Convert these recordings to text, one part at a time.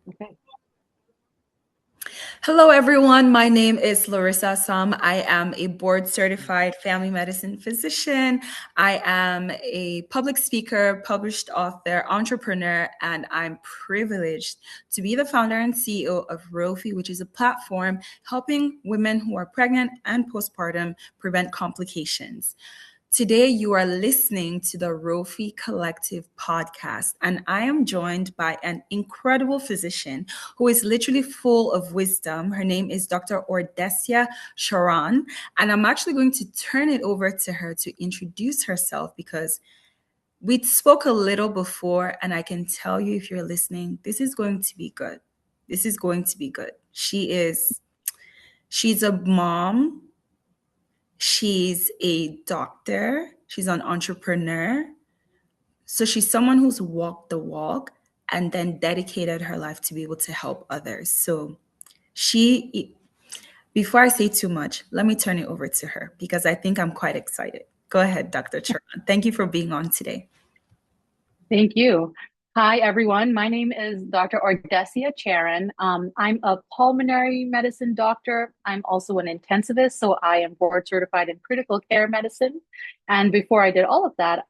Okay. Hello, everyone. My name is Larissa Assam. I am a board certified family medicine physician. I am a public speaker, published author, entrepreneur, and I'm privileged to be the founder and CEO of Rofi, which is a platform helping women who are pregnant and postpartum prevent complications. Today, you are listening to the Rofi Collective podcast, and I am joined by an incredible physician who is literally full of wisdom. Her name is Dr. Ordessia Charran, and I'm actually going to turn it over to her to introduce herself because we spoke a little before, and I can tell you if you're listening, this is going to be good. This is going to be good. She's a mom. She's a doctor. She's an entrepreneur. So she's someone who's walked the walk and then dedicated her life to be able to help others. So she, before I say too much, let me turn it over to her because I think I'm quite excited. Go ahead, Dr. Charan. Thank you for being on today. Thank you. Hi, everyone. My name is Dr. Ordessia Charran. I'm a pulmonary medicine doctor. I'm also an intensivist, so I am board certified in critical care medicine. And before I did all of that,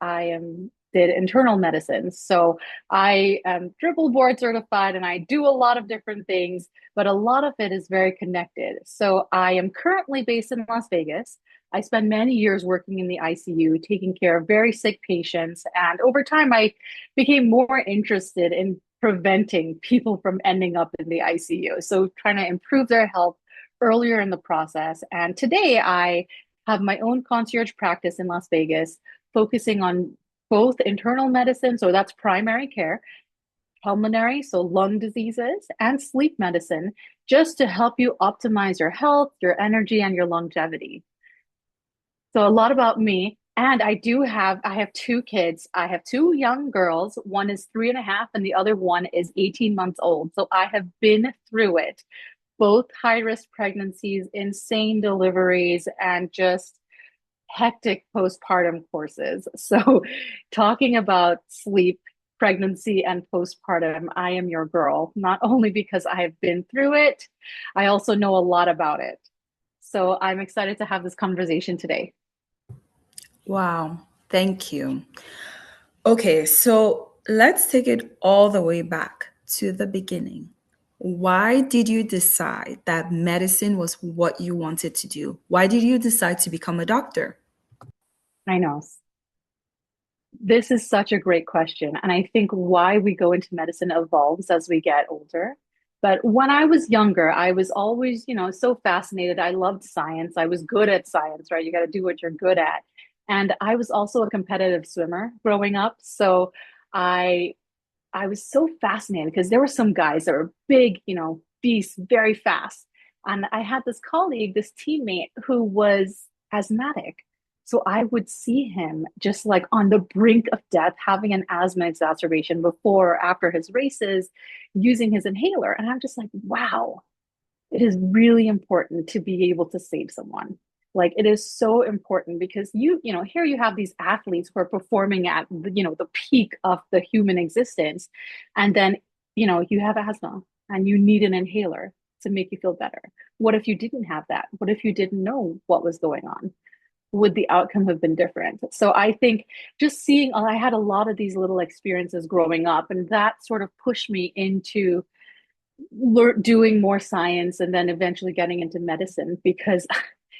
did internal medicine. So I am triple board certified and I do a lot of different things, but a lot of it is very connected. So I am currently based in Las Vegas. I spent many years working in the ICU, taking care of very sick patients. And over time, I became more interested in preventing people from ending up in the ICU. So trying to improve their health earlier in the process. And today I have my own concierge practice in Las Vegas, focusing on both internal medicine, so that's primary care, pulmonary, so lung diseases, and sleep medicine, just to help you optimize your health, your energy, and your longevity. So a lot about me. And I have two kids. I have two young girls. One is 3.5, and the other one is 18 months old. So I have been through it, both high risk pregnancies, insane deliveries, and just hectic postpartum courses. So talking about sleep, pregnancy, and postpartum, I am your girl, not only because I have been through it, I also know a lot about it. So I'm excited to have this conversation today. Wow. Thank you. Okay, so let's take it all the way back to the beginning. Why did you decide that medicine was what you wanted to do? Why did you decide to become a doctor? I know. This is such a great question. And I think why we go into medicine evolves as we get older. But when I was younger, I was always, so fascinated. I loved science. I was good at science, right? You got to do what you're good at. And I was also a competitive swimmer growing up. So I I was so fascinated because there were some guys that were big, beasts, very fast. And I had this colleague, this teammate who was asthmatic. So I would see him just like on the brink of death, having an asthma exacerbation before or after his races, using his inhaler. And I'm just like, wow, it is really important to be able to save someone. Like it is so important because here you have these athletes who are performing at the peak of the human existence, and then you have asthma and you need an inhaler to make you feel better. What if you didn't have that? What if you didn't know what was going on? Would the outcome have been different? So I think just seeing, I had a lot of these little experiences growing up, and that sort of pushed me into doing more science and then eventually getting into medicine because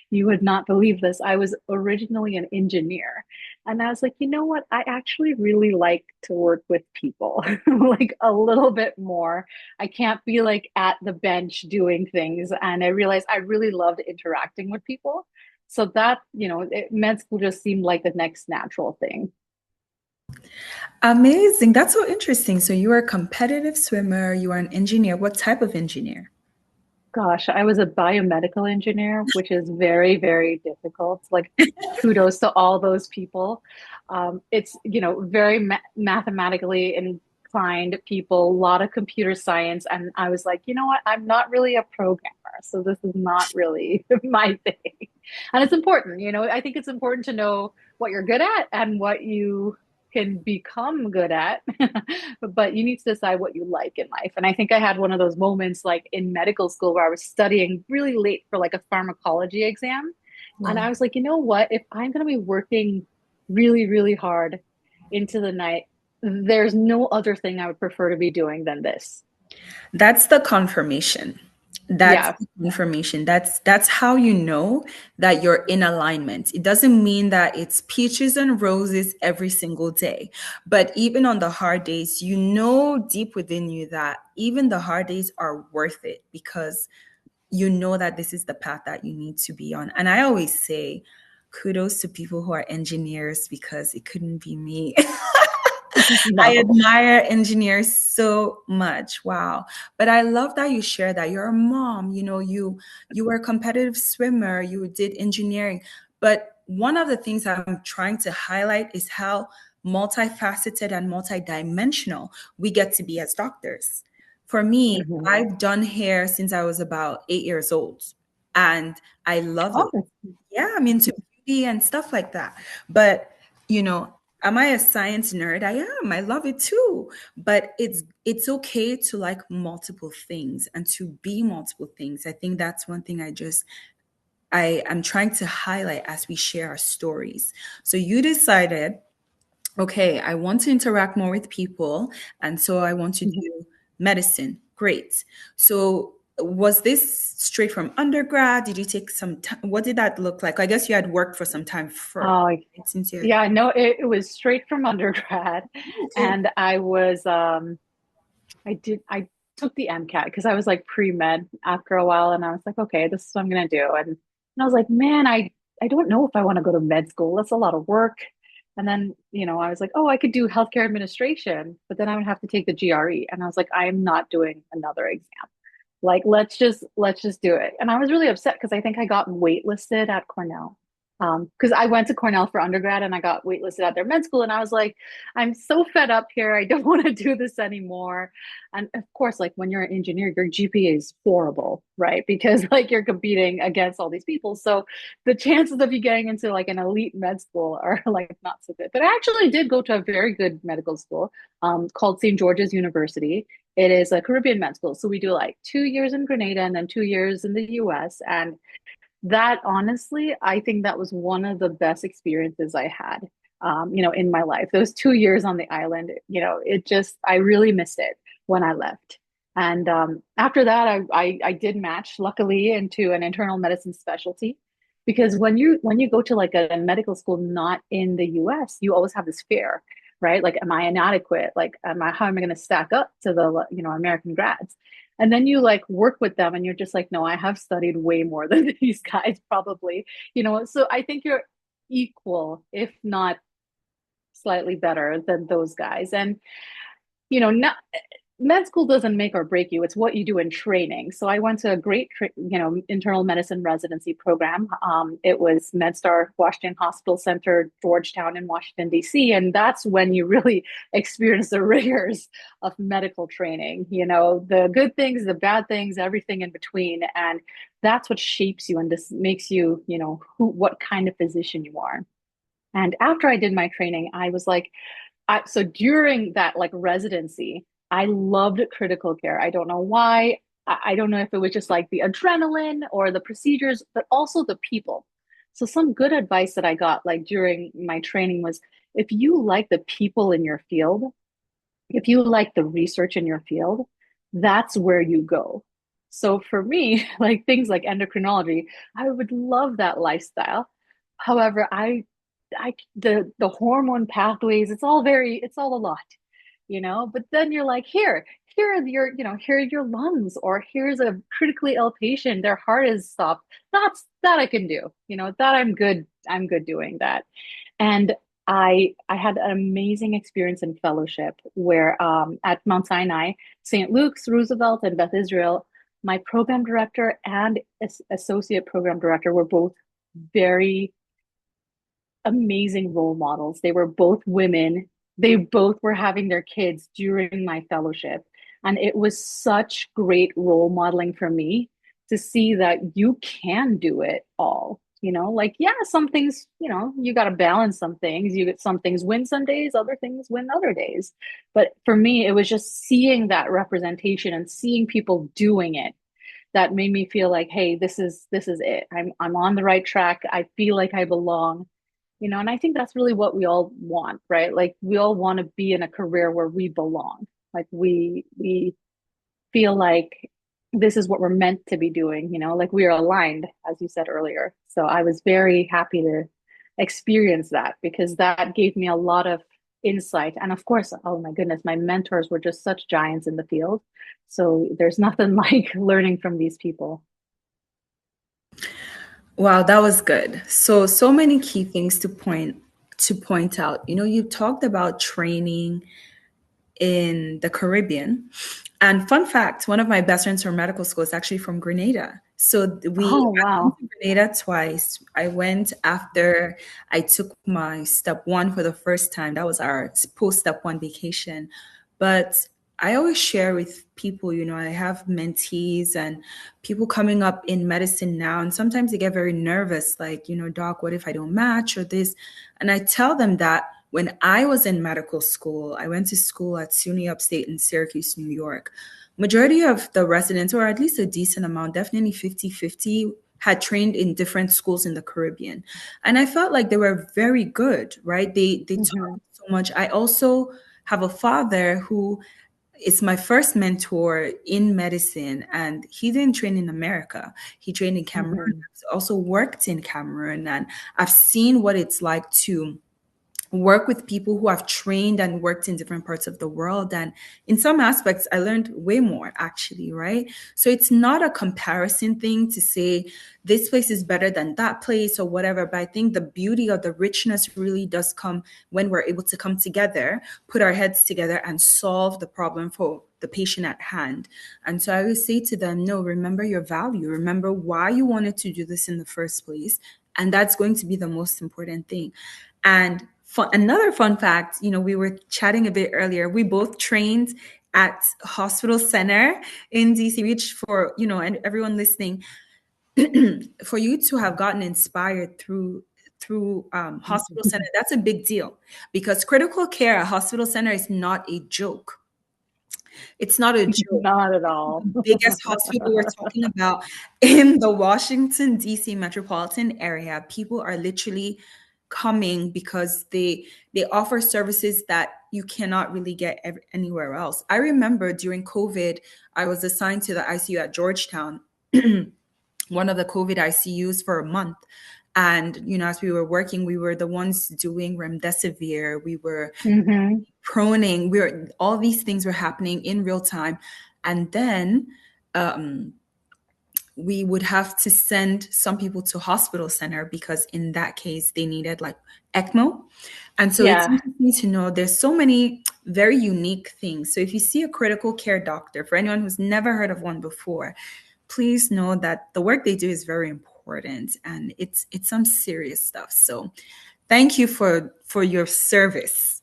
you would not believe this. I was originally an engineer. And I was like, you know what? I actually really like to work with people, like a little bit more. I can't be like at the bench doing things. And I realized I really loved interacting with people. So that, med school just seemed like the next natural thing. Amazing. That's so interesting. So you were a competitive swimmer, you are an engineer. What type of engineer? Gosh, I was a biomedical engineer, which is very, very difficult. Like, kudos to all those people. It's, very mathematically inclined people, a lot of computer science. And I was like, you know what? I'm not really a programmer. So this is not really my thing. And it's important, I think it's important to know what you're good at and what you can become good at, but you need to decide what you like in life. And I think I had one of those moments like in medical school where I was studying really late for like a pharmacology exam. And Yeah. I was like, you know what? If I'm going to be working really, really hard into the night, there's no other thing I would prefer to be doing than this. That's the confirmation. That's Yeah. the confirmation. That's how you know that you're in alignment. It doesn't mean that it's peaches and roses every single day. But even on the hard days, you know deep within you that even the hard days are worth it because you know that this is the path that you need to be on. And I always say kudos to people who are engineers because it couldn't be me. I No. admire engineers so much. Wow. But I love that you share that you're a mom, you were a competitive swimmer, you did engineering. But one of the things I'm trying to highlight is how multifaceted and multidimensional we get to be as doctors. For me, Mhm. I've done hair since I was about 8 years old, and I love it. Oh, Yeah, I'm into beauty and stuff like that. But, you know, am I a science nerd? I am. I love it too. But it's okay to like multiple things and to be multiple things. I think that's one thing I am trying to highlight as we share our stories. So you decided, okay, I want to interact more with people, and so I want to mhm. do medicine. Great. So was this straight from undergrad? Did you take some time? What did that look like? I guess you had worked for some time first, Oh, right? Since you yeah, no, it was straight from undergrad. okay. And I took the MCAT because I was like pre-med after a while and I was like, okay, this is what I'm gonna do. And I was like, man, I don't know if I want to go to med school. That's a lot of work. And then, I was like, oh, I could do healthcare administration, but then I would have to take the GRE. And I was like, I am not doing another exam. Like, let's just do it. And I was really upset because I think I got waitlisted at Cornell. Because I went to Cornell for undergrad and I got waitlisted at their med school, and I was like, I'm so fed up here. I don't want to do this anymore. And of course, like when you're an engineer, your GPA is horrible, right? Because like you're competing against all these people. So the chances of you getting into like an elite med school are like not so good. But I actually did go to a very good medical school called St. George's University. It is a Caribbean med school. So we do like 2 years in Grenada and then 2 years in the US. And that honestly, I think that was one of the best experiences I had, in my life. Those 2 years on the island, I really missed it when I left. And after that, I did match, luckily, into an internal medicine specialty. Because when you go to like a medical school not in the US, you always have this fear, right? Like, am I inadequate? Like, how am I going to stack up to the American grads? And then you like work with them and you're just like, no, I have studied way more than these guys probably, so I think you're equal, if not slightly better than those guys. And, not med school doesn't make or break you. It's what you do in training. So I went to a great, internal medicine residency program. It was MedStar Washington Hospital Center, Georgetown in Washington, D.C. And that's when you really experience the rigors of medical training, the good things, the bad things, everything in between. And that's what shapes you and this makes you, what kind of physician you are. And after I did my training, I was like, so during that like residency, I loved critical care. I don't know why. I don't know if it was just like the adrenaline or the procedures, but also the people. So some good advice that I got like during my training was if you like the people in your field, if you like the research in your field, that's where you go. So for me, like things like endocrinology, I would love that lifestyle. However, the hormone pathways, it's all a lot, But then you're like, here are your lungs, or here's a critically ill patient, their heart is stopped. That I can do, that I'm good doing that. And I had an amazing experience in fellowship where at Mount Sinai, St. Luke's, Roosevelt, and Beth Israel, my program director and associate program director were both very amazing role models. They were both women. They both were having their kids during my fellowship. And it was such great role modeling for me to see that you can do it all. like, yeah, some things, you got to balance some things. You get some things win some days, other things win other days. But for me, it was just seeing that representation and seeing people doing it that made me feel like, hey, this is it. I'm on the right track. I feel like I belong. And I think that's really what we all want, right? Like we all want to be in a career where we belong. Like we feel like this is what we're meant to be doing, like we are aligned, as you said earlier. So I was very happy to experience that because that gave me a lot of insight. And of course, oh my goodness, my mentors were just such giants in the field. So there's nothing like learning from these people. Wow, that was good. So many key things to point out. You talked about training in the Caribbean. And fun fact, one of my best friends from medical school is actually from Grenada. So Oh, I've been wow. to Grenada twice. I went after I took my step one for the first time. That was our post step one vacation. But I always share with people, I have mentees and people coming up in medicine now, and sometimes they get very nervous, like, doc, what if I don't match or this? And I tell them that when I was in medical school, I went to school at SUNY Upstate in Syracuse, New York. Majority of the residents, or at least a decent amount, definitely 50-50, had trained in different schools in the Caribbean. And I felt like they were very good, right? They taught Hmm. me so much. I also have a father who is my first mentor in medicine, and he didn't train in America. He trained in Cameroon. Hmm. I've also worked in Cameroon, and I've seen what it's like to work with people who have trained and worked in different parts of the world. And in some aspects, I learned way more actually, right? So it's not a comparison thing to say this place is better than that place or whatever. But I think the beauty of the richness really does come when we're able to come together, put our heads together, and solve the problem for the patient at hand. And so I would say to them, no, remember your value, remember why you wanted to do this in the first place. And that's going to be the most important thing. And another fun fact, we were chatting a bit earlier. We both trained at Hospital Center in DC, which and everyone listening, for you to have gotten inspired through Hospital Center, that's a big deal because critical care at Hospital Center is not a joke. It's not a joke. Not at all. Biggest hospital we're talking about in the Washington, D.C. metropolitan area. People are literally coming because they offer services that you cannot really get anywhere else. I remember during COVID, I was assigned to the ICU at Georgetown, one of the COVID ICUs for a month. And, as we were working, we were the ones doing remdesivir. We were Hmm. proning. All these things were happening in real time. And then um, we would have to send some people to hospital center because in that case they needed like ECMO. And so it's Yeah. interesting to know there's so many very unique things. So if you see a critical care doctor, for anyone who's never heard of one before, please know that the work they do is very important and it's some serious stuff. So thank you for your service.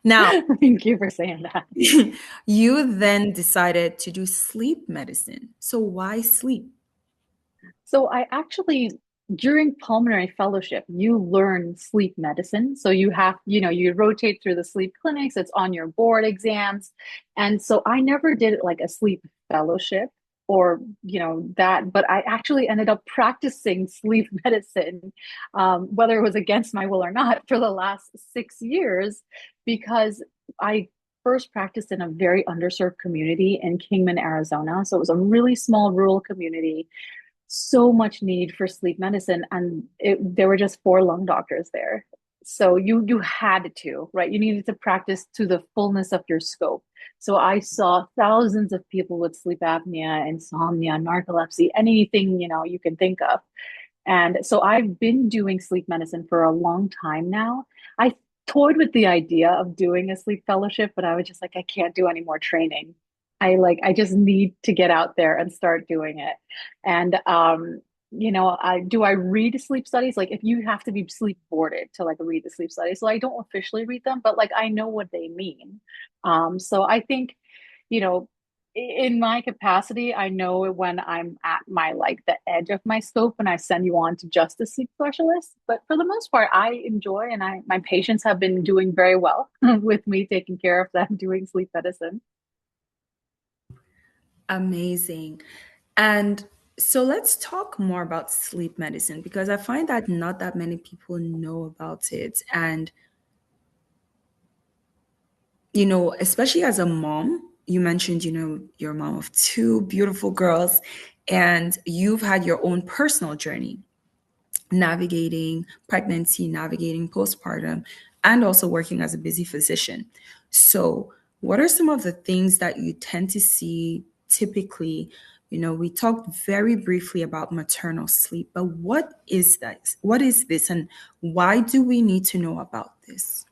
Now, Thank you for saying that. you then decided to do sleep medicine. So why sleep? So I actually, during pulmonary fellowship, you learn sleep medicine. So you have, you rotate through the sleep clinics, it's on your board exams. And so I never did like a sleep fellowship or, that, but I actually ended up practicing sleep medicine, whether it was against my will or not, for the last 6 years, because I first practiced in a very underserved community in Kingman, Arizona. So it was a really small rural community, so much need for sleep medicine, and there were just four lung doctors there. So you had to, right? You needed to practice to the fullness of your scope. So I saw thousands of people with sleep apnea, insomnia, narcolepsy, anything you can think of. And so I've been doing sleep medicine for a long time now. I toyed with the idea of doing a sleep fellowship, but I was just like, I can't do any more training. I just need to get out there and start doing it. And I read sleep studies? Like if you have to be sleep boarded to like read the sleep studies. So I don't officially read them, but like I know what they mean. So I think, you know, in my capacity, I know when I'm at my like the edge of my scope and I send you on to just a sleep specialist. But for the most part, I enjoy and I my patients have been doing very well with me taking care of them doing sleep medicine. Amazing. And so let's talk more about sleep medicine because I find that not that many people know about it. And, especially as a mom, you mentioned, you're a mom of two beautiful girls and you've had your own personal journey navigating pregnancy, navigating postpartum, and also working as a busy physician. So, what are some of the things that you tend to see typically? We talked very briefly about maternal sleep, but what is that? What is this, and why do we need to know about this?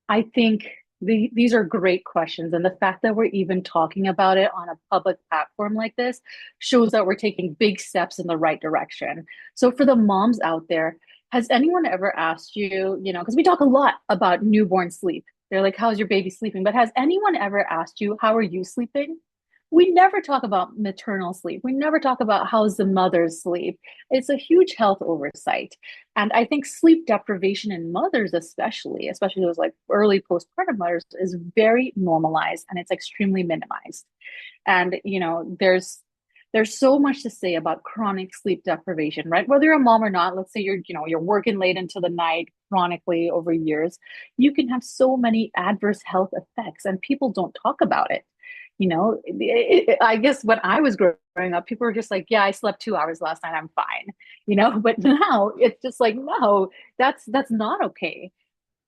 I think these are great questions. And the fact that we're even talking about it on a public platform like this shows that we're taking big steps in the right direction. So, for the moms out there, has anyone ever asked you, because we talk a lot about newborn sleep? They're like, how's your baby sleeping? But has anyone ever asked you, how are you sleeping? We never talk about maternal sleep. We never talk about how's the mother's sleep. It's a huge health oversight. And I think sleep deprivation in mothers, especially those like early postpartum mothers, is very normalized and it's extremely minimized. And there's so much to say about chronic sleep deprivation, right? Whether you're a mom or not, let's say you're working late into the night chronically over years, you can have so many adverse health effects and people don't talk about it. I guess when I was growing up, people were just like, yeah, I slept 2 hours last night, I'm fine, but now it's just like, no, that's not okay,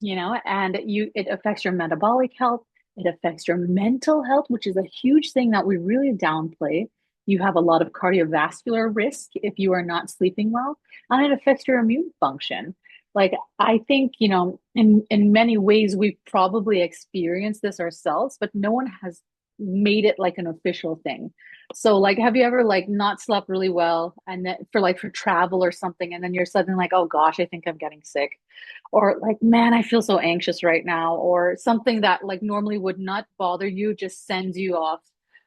and it affects your metabolic health, it affects your mental health, which is a huge thing that we really downplay. You have a lot of cardiovascular risk if you are not sleeping well, and it affects your immune function. Like, I think, in many ways we've probably experienced this ourselves, but no one has made it like an official thing. So like, have you ever like not slept really well and then for travel or something, and then you're suddenly like, oh gosh, I think I'm getting sick, or like, man, I feel so anxious right now, or something that like normally would not bother you just sends you off,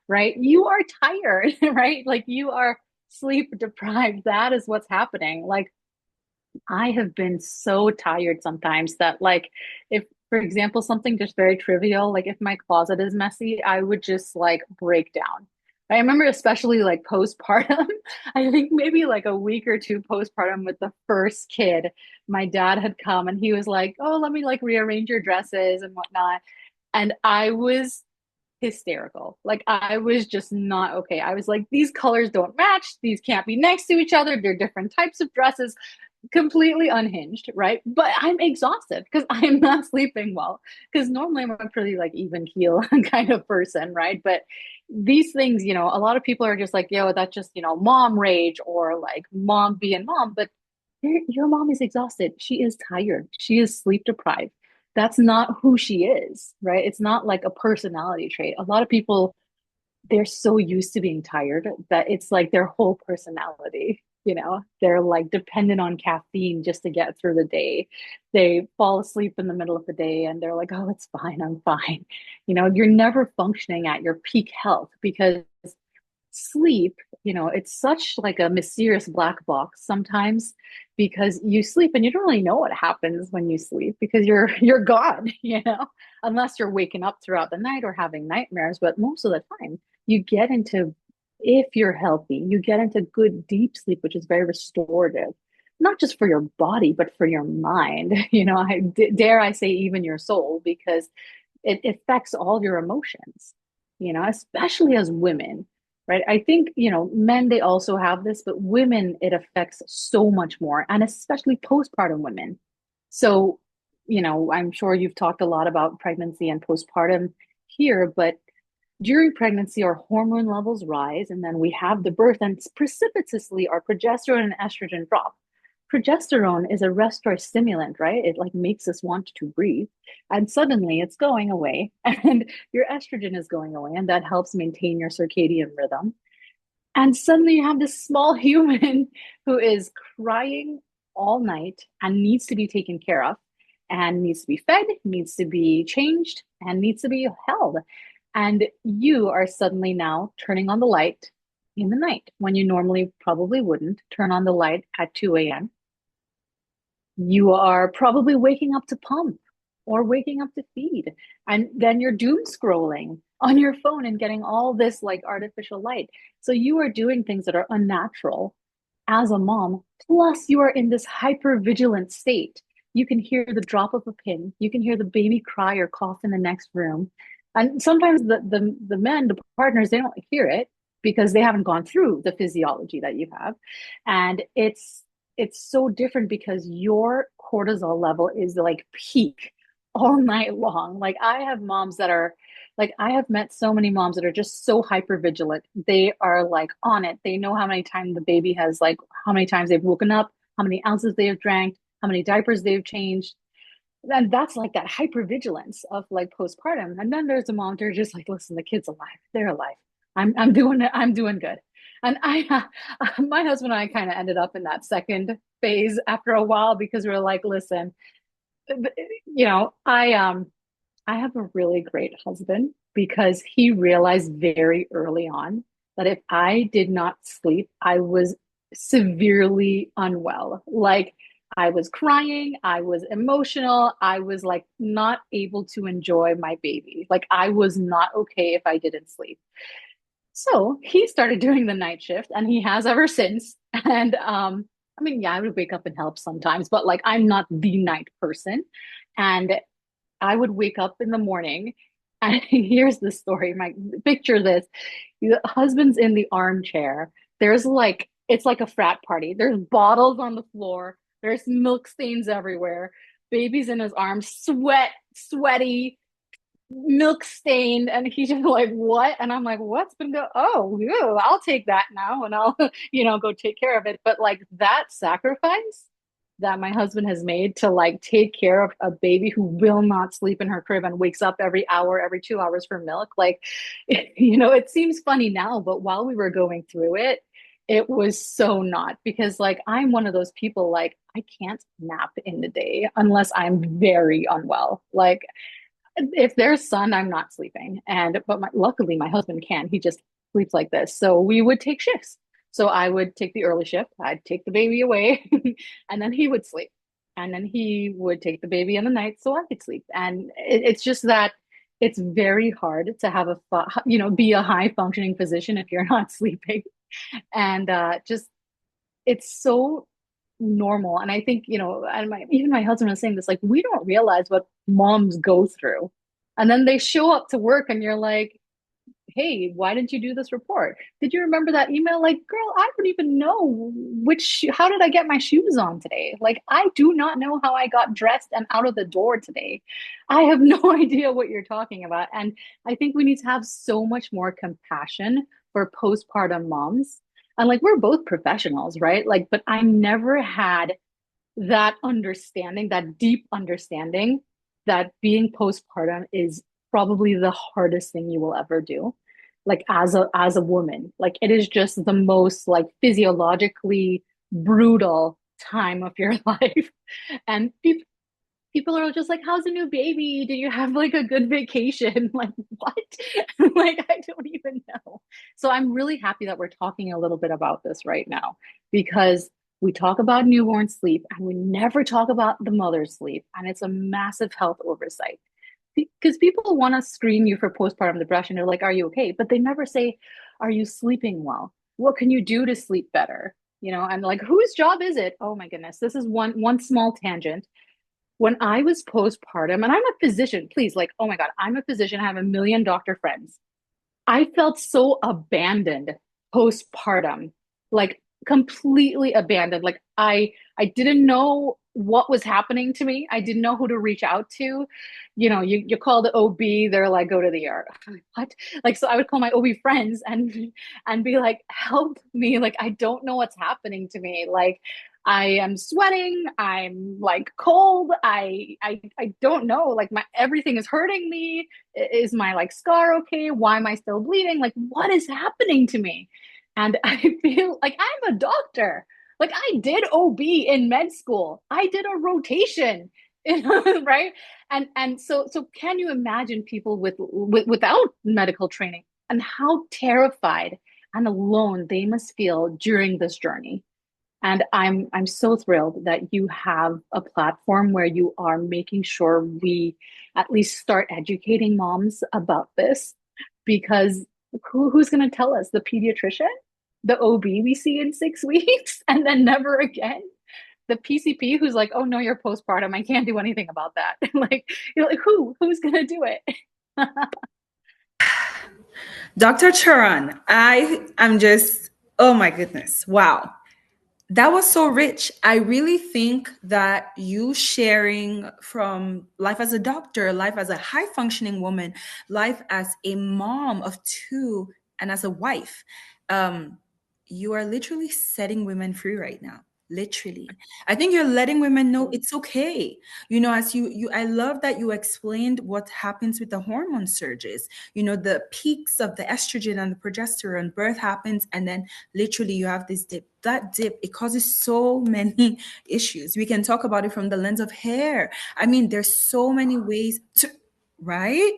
right? You are tired, right? Like you are sleep deprived. That is what's happening. Like, I have been so tired sometimes that, like, if, for example, something just very trivial, like if my closet is messy, I would just like break down. I remember, especially like postpartum, I think maybe like a week or two postpartum with the first kid, my dad had come and he was like, oh, let me like rearrange your dresses and whatnot. And I was hysterical. Like, I was just not okay. I was like, these colors don't match. These can't be next to each other. They're different types of dresses, completely unhinged, right? But I'm exhausted because I'm not sleeping well. Because normally I'm a pretty like even keel kind of person, right? But these things, a lot of people are just like, yo, that's just, mom rage or like mom being mom. But your mom is exhausted. She is tired. She is sleep deprived. That's not who she is, right? It's not like a personality trait. A lot of people, they're so used to being tired that it's like their whole personality. They're like dependent on caffeine just to get through the day. They fall asleep in the middle of the day and they're like, oh, it's fine, I'm fine. You're never functioning at your peak health because sleep, it's such like a mysterious black box sometimes, because you sleep and you don't really know what happens when you sleep because you're gone, unless you're waking up throughout the night or having nightmares. But most of the time, you get into, if you're healthy, you get into good deep sleep, which is very restorative, not just for your body, but for your mind. Dare I say, even your soul, because it affects all your emotions, especially as women, right? I think, men, they also have this, but women, it affects so much more, and especially postpartum women. So, I'm sure you've talked a lot about pregnancy and postpartum here, but during pregnancy, our hormone levels rise, and then we have the birth, and precipitously, our progesterone and estrogen drop. Progesterone is a respiratory stimulant, right? It like makes us want to breathe, and suddenly it's going away, and your estrogen is going away, and that helps maintain your circadian rhythm. And suddenly you have this small human who is crying all night and needs to be taken care of, and needs to be fed, needs to be changed, and needs to be held. And you are suddenly now turning on the light in the night when you normally probably wouldn't turn on the light at 2 a.m. You are probably waking up to pump or waking up to feed. And then you're doom scrolling on your phone and getting all this like artificial light. So you are doing things that are unnatural as a mom. Plus, you are in this hyper vigilant state. You can hear the drop of a pin. You can hear the baby cry or cough in the next room. And sometimes the men, the partners, they don't hear it because they haven't gone through the physiology that you have. And it's so different because your cortisol level is like peak all night long. Like I have moms that are like I have met so many moms that are just so hyper vigilant. They are like on it. They know how many times the baby has like how many times they've woken up, how many ounces they have drank, how many diapers they've changed. And that's like that hyper vigilance of like postpartum. And then there's a mom, they're just like, listen, the kid's alive. They're alive. I'm doing it. I'm doing good. And my husband and I kind of ended up in that second phase after a while because we were like, listen, I have a really great husband because he realized very early on that if I did not sleep, I was severely unwell. Like I was crying, I was emotional, I was like not able to enjoy my baby. Like I was not okay if I didn't sleep. So he started doing the night shift and he has ever since. And I mean, yeah, I would wake up and help sometimes, but like I'm not the night person. And I would wake up in the morning and here's the story. My picture this. The husband's in the armchair. There's like it's like a frat party. There's bottles on the floor. There's milk stains everywhere. Baby's in his arms, sweaty, milk stained, and he's just like, what? And I'm like, what's been go? Oh, ew, I'll take that now, and I'll go take care of it. But like that sacrifice that my husband has made to like take care of a baby who will not sleep in her crib and wakes up every hour, every 2 hours for milk. Like, it seems funny now, but while we were going through it, it was so not because like I'm one of those people like I can't nap in the day unless I'm very unwell. Like if there's sun, I'm not sleeping. And but luckily my husband can. He just sleeps like this. So we would take shifts. So I would take the early shift. I'd take the baby away, and then he would sleep. And then he would take the baby in the night so I could sleep. And it's just that it's very hard to have be a high functioning physician if you're not sleeping. And just it's so normal. And I think, and even my husband was saying this, like, we don't realize what moms go through. And then they show up to work and you're like, hey, why didn't you do this report? Did you remember that email? Like, girl, I don't even know how did I get my shoes on today? Like, I do not know how I got dressed and out of the door today. I have no idea what you're talking about. And I think we need to have so much more compassion for postpartum moms. And like, we're both professionals, right? Like, but I never had that understanding, that deep understanding that being postpartum is probably the hardest thing you will ever do. Like as a woman, like it is just the most like physiologically brutal time of your life. And people are just like, how's a new baby? Did you have like a good vacation? Like, what? Like, I don't even know. So I'm really happy that we're talking a little bit about this right now because we talk about newborn sleep and we never talk about the mother's sleep. And it's a massive health oversight because people want to screen you for postpartum depression. They're like, are you okay? But they never say, are you sleeping well? What can you do to sleep better? And like, whose job is it? Oh my goodness. This is one small tangent when I was postpartum, and I'm a physician, please, like, oh my God, I'm a physician. I have a million doctor friends. I felt so abandoned postpartum, like completely abandoned. Like I didn't know what was happening to me. I didn't know who to reach out to. You call the OB, they're like, go to the ER. I'm like, what? Like, so I would call my OB friends and be like, help me. Like, I don't know what's happening to me. Like, I am sweating. I'm like cold. I don't know. Like my everything is hurting me. Is my like scar okay? Why am I still bleeding? Like what is happening to me? And I feel like I'm a doctor. Like I did OB in med school. I did a rotation, right? And so can you imagine people without medical training and how terrified and alone they must feel during this journey? And I'm so thrilled that you have a platform where you are making sure we at least start educating moms about this, because who's going to tell us? The pediatrician, the OB we see in 6 weeks, and then never again. The PCP who's like, "Oh no, you're postpartum. I can't do anything about that." Like, you're like, who's going to do it? Dr. Charan, I am just, oh my goodness. Wow. That was so rich. I really think that you sharing from life as a doctor, life as a high functioning woman, life as a mom of two, and as a wife, um, you are literally setting women free right now. Literally. I think you're letting women know it's okay. As I love that you explained what happens with the hormone surges, the peaks of the estrogen and the progesterone, birth happens, and then literally you have this dip. That dip, it causes so many issues. We can talk about it from the lens of hair. I mean, there's so many ways to, right?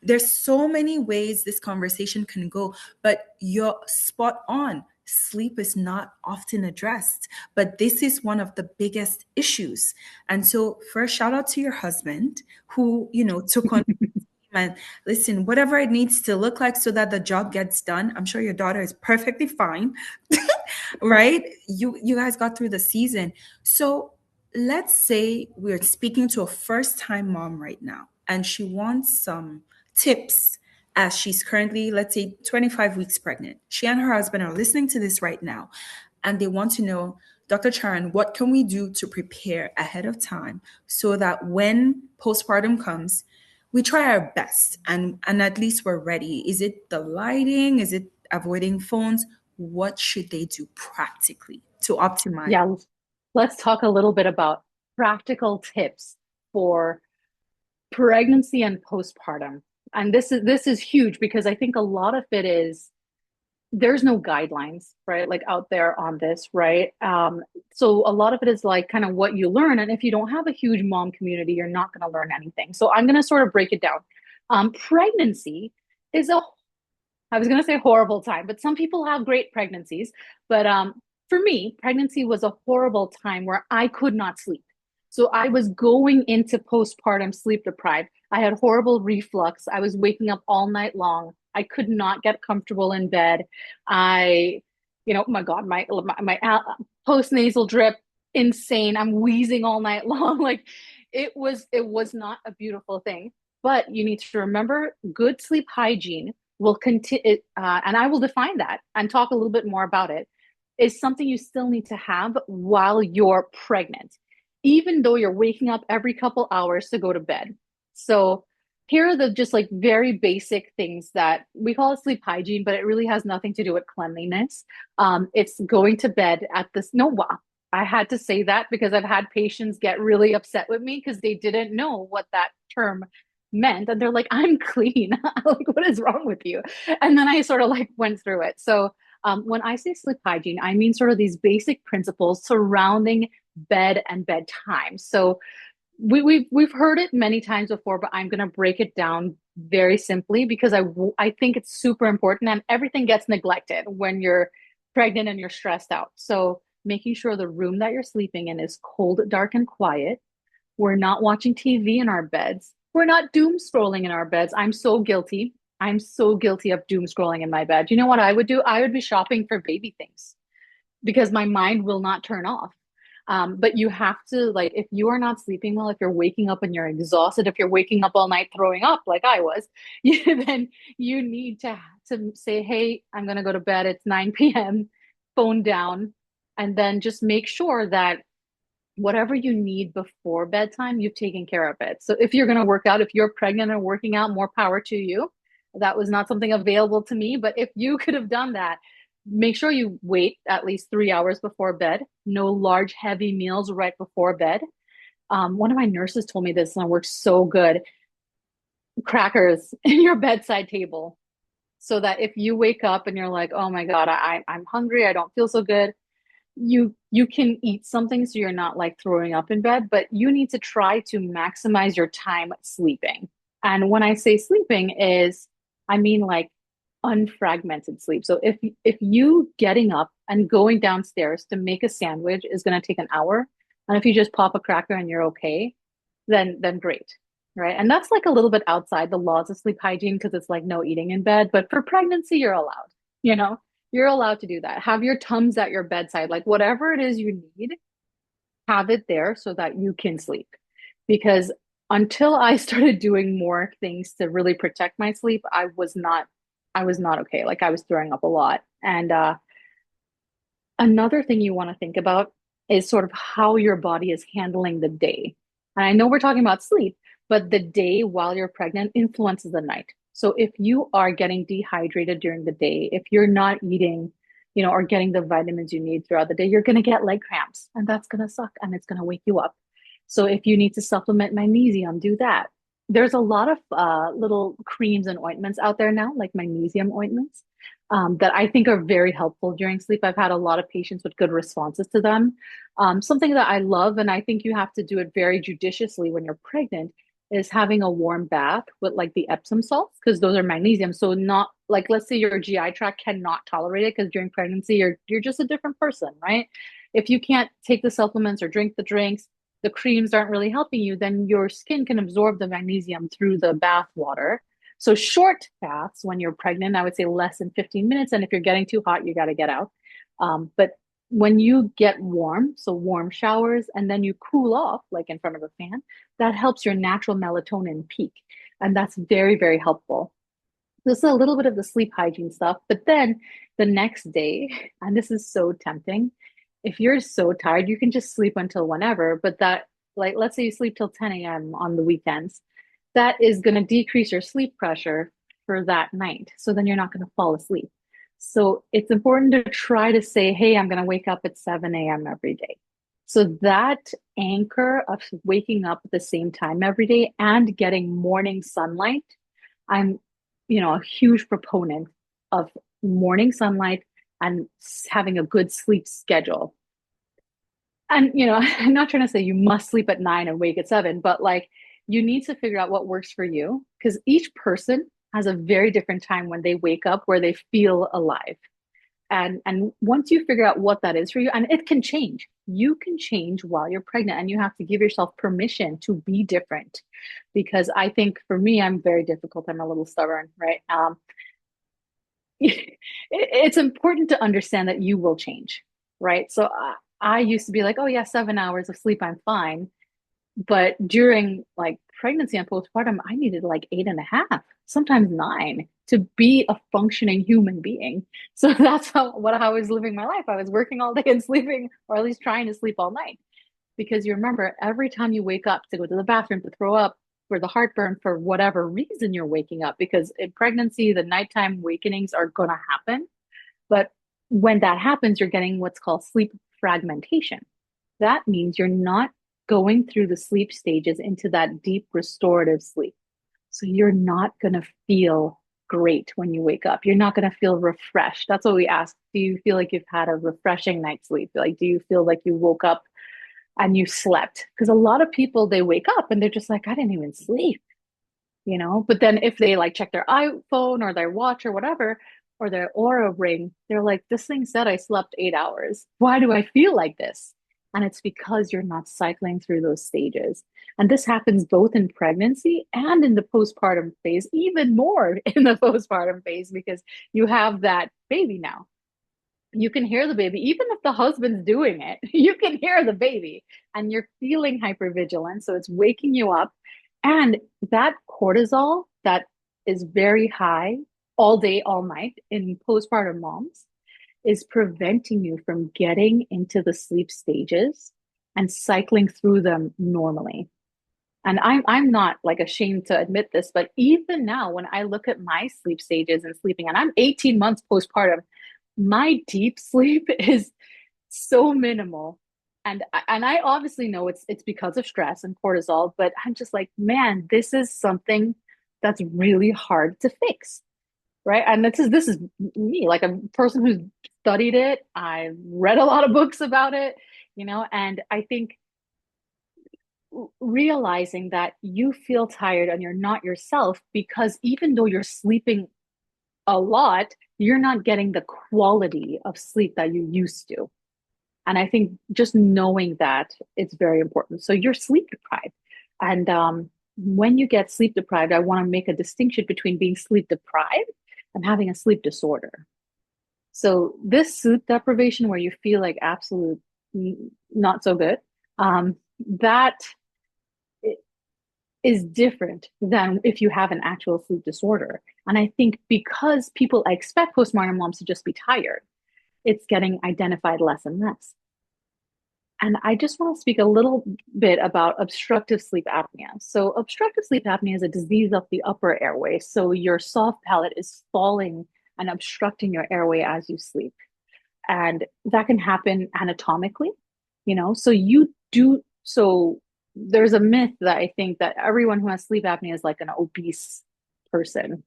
There's so many ways this conversation can go, but you're spot on. Sleep is not often addressed, but this is one of the biggest issues. And so, first, shout out to your husband who, took on and listen, whatever it needs to look like so that the job gets done. I'm sure your daughter is perfectly fine, right? You guys got through the season. So let's say we're speaking to a first-time mom right now, and she wants some tips as she's currently, let's say, 25 weeks pregnant. She and her husband are listening to this right now, and they want to know, Dr. Charan, what can we do to prepare ahead of time so that when postpartum comes, we try our best and at least we're ready? Is it the lighting? Is it avoiding phones? What should they do practically to optimize? Yeah, let's talk a little bit about practical tips for pregnancy and postpartum. And this is huge because I think a lot of it is there's no guidelines, right? Like out there on this, right? So a lot of it is like kind of what you learn. And if you don't have a huge mom community, you're not going to learn anything. So I'm going to sort of break it down. Pregnancy is I was going to say horrible time, but some people have great pregnancies. But for me, pregnancy was a horrible time where I could not sleep. So I was going into postpartum sleep deprived. I had horrible reflux. I was waking up all night long. I could not get comfortable in bed. I, oh my God, my post-nasal drip, insane. I'm wheezing all night long. Like it was not a beautiful thing. But you need to remember good sleep hygiene will continue, and I will define that and talk a little bit more about it, is something you still need to have while you're pregnant, even though you're waking up every couple hours to go to bed. So here are the just like very basic things that we call it sleep hygiene, but it really has nothing to do with cleanliness. It's going to bed at this. No, wow. I had to say that because I've had patients get really upset with me because they didn't know what that term meant. And they're like, "I'm clean." Like, what is wrong with you? And then I sort of like went through it. So when I say sleep hygiene, I mean sort of these basic principles surrounding bed and bedtime. So we've heard it many times before, but I'm going to break it down very simply because I think it's super important, and everything gets neglected when you're pregnant and you're stressed out. So making sure the room that you're sleeping in is cold, dark, and quiet. We're not watching TV in our beds. We're not doom scrolling in our beds. I'm so guilty. I'm so guilty of doom scrolling in my bed. You know what I would do? I would be shopping for baby things because my mind will not turn off. But you have to, like, if you are not sleeping well, if you're waking up and you're exhausted, if you're waking up all night throwing up like I was, then you need to say, "Hey, I'm going to go to bed. It's 9 p.m., phone down." And then just make sure that whatever you need before bedtime, you've taken care of it. So if you're going to work out, if you're pregnant and working out, more power to you. That was not something available to me, but if you could have done that, make sure you wait at least 3 hours before bed. No large, heavy meals right before bed. One of my nurses told me this and it works so good. Crackers in your bedside table. So that if you wake up and you're like, "Oh my God, I'm hungry, I don't feel so good," you can eat something so you're not like throwing up in bed, but you need to try to maximize your time sleeping. And when I say sleeping is, I mean like unfragmented sleep. So if you getting up and going downstairs to make a sandwich is going to take an hour, and if you just pop a cracker and you're okay, then great. Right. And that's like a little bit outside the laws of sleep hygiene because it's like no eating in bed. But for pregnancy, you're allowed, you know, you're allowed to do that. Have your Tums at your bedside, like whatever it is you need, have it there so that you can sleep. Because until I started doing more things to really protect my sleep, I was not okay. Like I was throwing up a lot. And another thing you want to think about is sort of how your body is handling the day. And I know we're talking about sleep, but the day while you're pregnant influences the night. So if you are getting dehydrated during the day, if you're not eating, or getting the vitamins you need throughout the day, you're going to get leg cramps and that's going to suck and it's going to wake you up. So if you need to supplement magnesium, do that. There's a lot of little creams and ointments out there now, like magnesium ointments that I think are very helpful during sleep. I've had a lot of patients with good responses to them. Something that I love, and I think you have to do it very judiciously when you're pregnant, is having a warm bath with like the Epsom salts, because those are magnesium. So not like, let's say your GI tract cannot tolerate it because during pregnancy you're just a different person, right? If you can't take the supplements or drink the drinks, the creams aren't really helping you, then your skin can absorb the magnesium through the bath water. So short baths when you're pregnant, I would say less than 15 minutes. And if you're getting too hot, you got to get out. But when you get warm, so warm showers, and then you cool off, like in front of a fan, that helps your natural melatonin peak. And that's very, very helpful. This is a little bit of the sleep hygiene stuff. But then the next day, and this is so tempting, if you're so tired, you can just sleep until whenever. But that, like, let's say you sleep till 10 a.m. on the weekends, that is going to decrease your sleep pressure for that night. So then you're not going to fall asleep. So it's important to try to say, hey, I'm going to wake up at 7 a.m. every day. So that anchor of waking up at the same time every day and getting morning sunlight, I'm, a huge proponent of morning sunlight and having a good sleep schedule. And, I'm not trying to say you must sleep at 9 and wake at 7, but like you need to figure out what works for you because each person has a very different time when they wake up where they feel alive. And once you figure out what that is for you, and it can change, you can change while you're pregnant, and you have to give yourself permission to be different. Because I think for me, I'm very difficult. I'm a little stubborn, right? It's important to understand that you will change, right? So I used to be like, oh yeah, 7 hours of sleep, I'm fine. But during like pregnancy and postpartum, I needed like 8.5, sometimes 9 to be a functioning human being. So that's how I was living my life. I was working all day and sleeping, or at least trying to sleep all night. Because you remember every time you wake up to go to the bathroom, to throw up, for the heartburn, for whatever reason you're waking up, because in pregnancy, the nighttime awakenings are going to happen. But when that happens, you're getting what's called sleep fragmentation. That means you're not going through the sleep stages into that deep restorative sleep. So you're not going to feel great when you wake up. You're not going to feel refreshed. That's what we ask. Do you feel like you've had a refreshing night's sleep? Like, do you feel like you woke up and you slept? Because a lot of people, they wake up and they're just like, I didn't even sleep, But then if they like check their iPhone or their watch or whatever, or their Aura ring, they're like, this thing said I slept 8 hours. Why do I feel like this? And it's because you're not cycling through those stages. And this happens both in pregnancy and in the postpartum phase, even more in the postpartum phase, because you have that baby now. You can hear the baby, even if the husband's doing it, you can hear the baby and you're feeling hypervigilant. So it's waking you up. And that cortisol that is very high all day, all night in postpartum moms is preventing you from getting into the sleep stages and cycling through them normally. And I'm not like ashamed to admit this, but even now when I look at my sleep stages and sleeping, and I'm 18 months postpartum, my deep sleep is so minimal. And I obviously know it's because of stress and cortisol, but I'm just like, man, this is something that's really hard to fix. Right. And this is me, like a person who's studied it. I've read a lot of books about it, and I think realizing that you feel tired and you're not yourself because even though you're sleeping a lot, you're not getting the quality of sleep that you used to. And I think just knowing that it's very important. So you're sleep deprived. And when you get sleep deprived, I want to make a distinction between being sleep deprived and having a sleep disorder. So this sleep deprivation where you feel like absolute not so good, that is different than if you have an actual sleep disorder. And I think because people expect postpartum moms to just be tired, it's getting identified less and less. And I just want to speak a little bit about obstructive sleep apnea. So, obstructive sleep apnea is a disease of the upper airway. So, your soft palate is falling and obstructing your airway as you sleep. And that can happen anatomically, So, there's a myth that I think that everyone who has sleep apnea is like an obese person,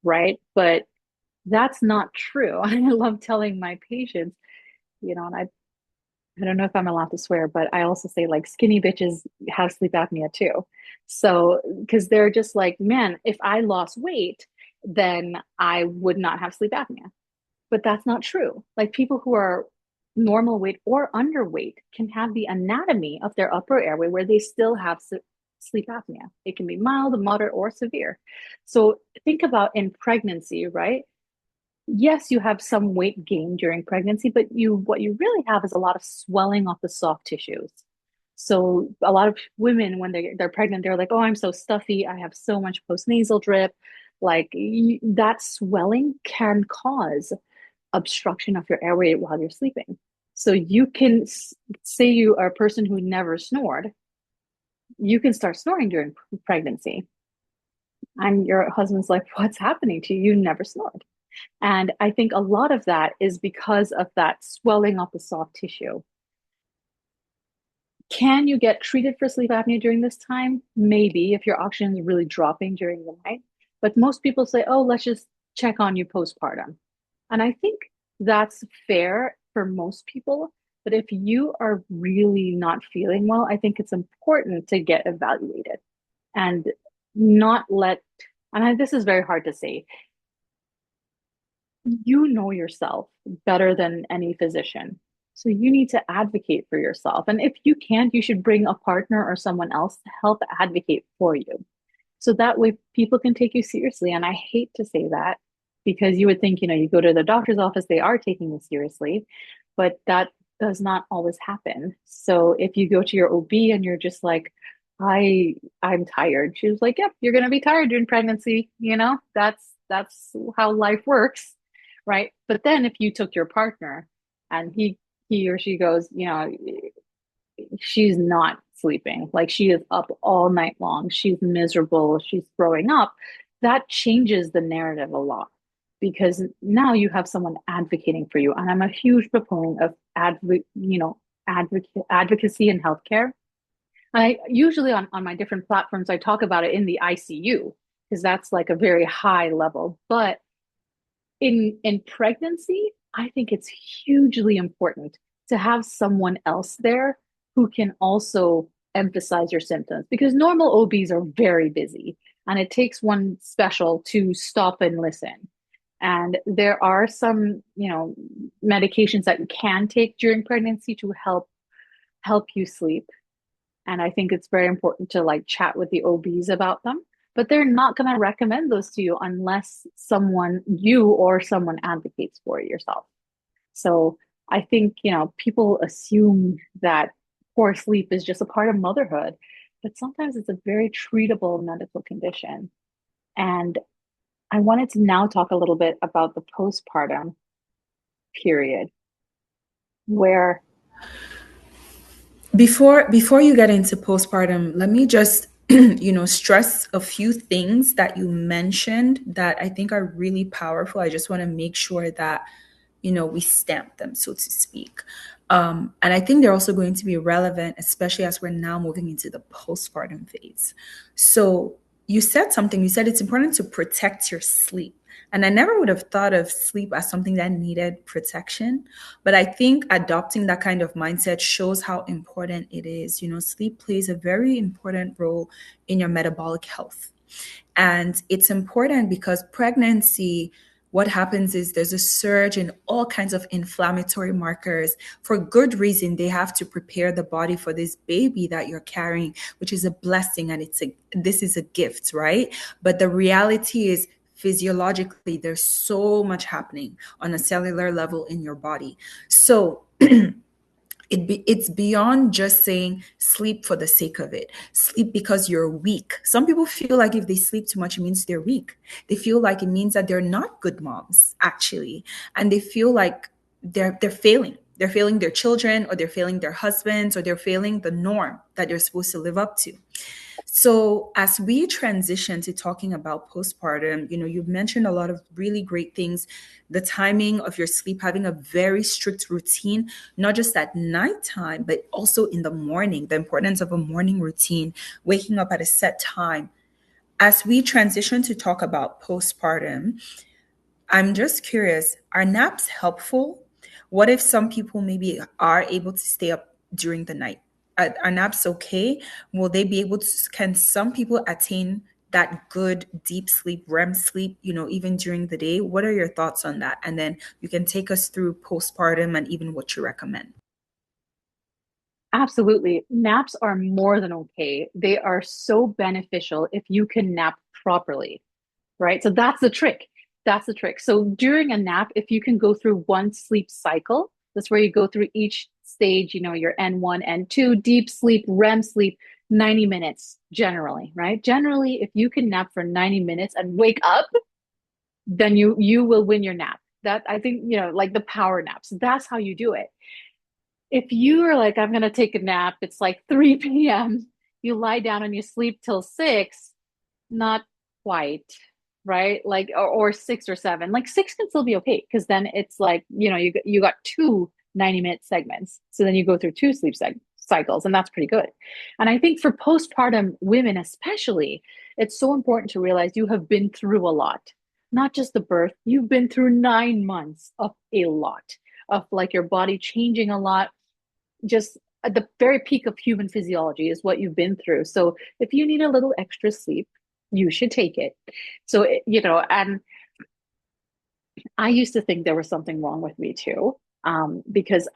right? But that's not true. I love telling my patients, and I don't know if I'm allowed to swear, but I also say like skinny bitches have sleep apnea too. So, because they're just like, man, if I lost weight, then I would not have sleep apnea. But that's not true. Like people who are normal weight or underweight can have the anatomy of their upper airway where they still have sleep apnea. It can be mild, moderate, or severe. So think about in pregnancy, right? Yes, you have some weight gain during pregnancy, but what you really have is a lot of swelling of the soft tissues. So a lot of women, when they're pregnant, they're like, "Oh, I'm so stuffy. I have so much postnasal drip." Like that swelling can cause obstruction of your airway while you're sleeping. So you can say you are a person who never snored, you can start snoring during pregnancy. And your husband's like, "What's happening to you? You never snored." And I think a lot of that is because of that swelling of the soft tissue. Can you get treated for sleep apnea during this time? Maybe if your oxygen is really dropping during the night. But most people say, oh, let's just check on you postpartum. And I think that's fair for most people. But if you are really not feeling well, I think it's important to get evaluated and not let, this is very hard to say, you know yourself better than any physician. So you need to advocate for yourself. And if you can't, you should bring a partner or someone else to help advocate for you. So that way people can take you seriously. And I hate to say that because you would think, you go to the doctor's office, they are taking you seriously, but that does not always happen. So if you go to your OB and you're just like, I'm tired. She was like, yep, you're gonna be tired during pregnancy, that's how life works, right? But then if you took your partner and he or she goes, she's not sleeping, like she is up all night long, she's miserable, she's throwing up, that changes the narrative a lot because now you have someone advocating for you. And I'm a huge proponent of advocacy in healthcare. I usually on my different platforms, I talk about it in the ICU because that's like a very high level. But in pregnancy, I think it's hugely important to have someone else there who can also emphasize your symptoms because normal OBs are very busy and it takes one special to stop and listen. And there are some, medications that you can take during pregnancy to help you sleep. And I think it's very important to like chat with the OBs about them, but they're not going to recommend those to you unless you or someone advocates for it yourself. So I think, people assume that poor sleep is just a part of motherhood, but sometimes it's a very treatable medical condition. And I wanted to now talk a little bit about the postpartum period where Before you get into postpartum, let me just stress a few things that you mentioned that I think are really powerful. I just want to make sure that we stamp them, so to speak. And I think they're also going to be relevant, especially as we're now moving into the postpartum phase. So you said something, you said it's important to protect your sleep. And I never would have thought of sleep as something that needed protection. But I think adopting that kind of mindset shows how important it is. You know, sleep plays a very important role in your metabolic health. And it's important because pregnancy, what happens is there's a surge in all kinds of inflammatory markers. For good reason, they have to prepare the body for this baby that you're carrying, which is a blessing, and this is a gift, right? But the reality is physiologically there's so much happening on a cellular level in your body. So it's beyond just saying sleep for the sake of it. Sleep because you're weak. Some people feel like if they sleep too much, it means they're weak. They feel like it means that they're not good moms, actually. And they feel like they're failing. They're failing their children, or they're failing their husbands, or they're failing the norm that they're supposed to live up to. So, as we transition to talking about postpartum, you know, you've mentioned a lot of really great things. The timing of your sleep, having a very strict routine, not just at nighttime, but also in the morning, the importance of a morning routine, waking up at a set time. As we transition to talk about postpartum, I'm just curious, are naps helpful? What if some people maybe are able to stay up during the night? Are naps okay? Will they be able to, can some people attain that good deep sleep, REM sleep, you know, even during the day? What are your thoughts on that? And then you can take us through postpartum and even what you recommend. Absolutely. Naps are more than okay. They are so beneficial if you can nap properly, right? So that's the trick. That's the trick. So during a nap, if you can go through one sleep cycle, that's where you go through each stage, you know, your N1, N2, deep sleep, REM sleep, 90 minutes generally, right? Generally, if you can nap for 90 minutes and wake up, then you will win your nap. That I think, you know, like the power naps. That's how you do it. If you are like, I'm gonna take a nap, it's like 3 p.m., you lie down and you sleep till 6, not quite, right? Like, or 6 or 7. Like 6 can still be okay because then it's like, you know, you got two 90-minute segments. So then you go through two cycles, and that's pretty good. And I think for postpartum women, especially, it's so important to realize you have been through a lot, not just the birth, you've been through 9 months of a lot, of like your body changing a lot, just at the very peak of human physiology is what you've been through. So if you need a little extra sleep, you should take it. So, you know, and I used to think there was something wrong with me too, because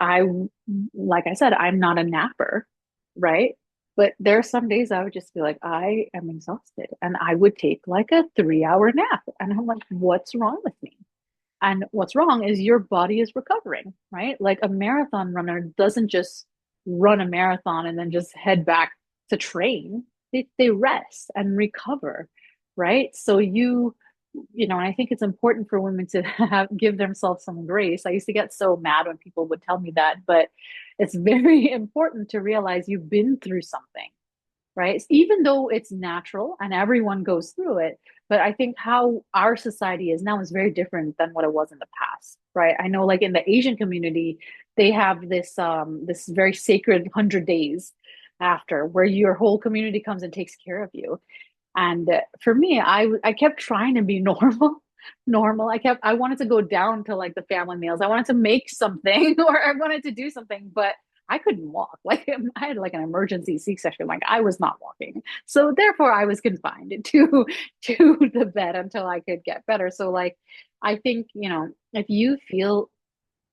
like I said, I'm not a napper, right? But there are some days I would just be like, I am exhausted, and I would take like a 3 hour nap. And I'm like, what's wrong with me? And what's wrong is your body is recovering, right? Like a marathon runner doesn't just run a marathon and then just head back to train. They rest and recover, right? So you know, and I think it's important for women to give themselves some grace. I used to get so mad when people would tell me that, but it's very important to realize you've been through something, right? Even though it's natural and everyone goes through it, but I think how our society is now is very different than what it was in the past, right? I know, like in the Asian community, they have this very sacred 100 days after, where your whole community comes and takes care of you. And for me, I kept trying to be normal, normal. I wanted to go down to like the family meals. I wanted to make something or I wanted to do something, but I couldn't walk. Like I had like an emergency C-section. Like I was not walking. So therefore I was confined to the bed until I could get better. So like I think, you know, if you feel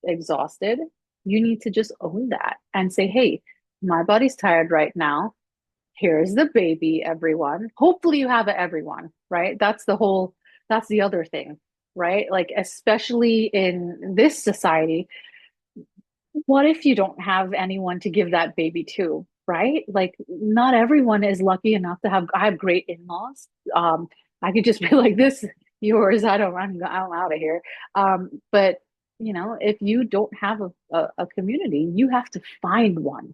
exhausted, you need to just own that and say, hey, my body's tired right now. Here's the baby, everyone. Hopefully you have it, everyone, right? That's the other thing, right? Like, especially in this society, what if you don't have anyone to give that baby to, right? Like, not everyone is lucky enough to have, I have great in-laws. I could just be like, this, yours, I'm out of here. But you know, if you don't have a community, you have to find one,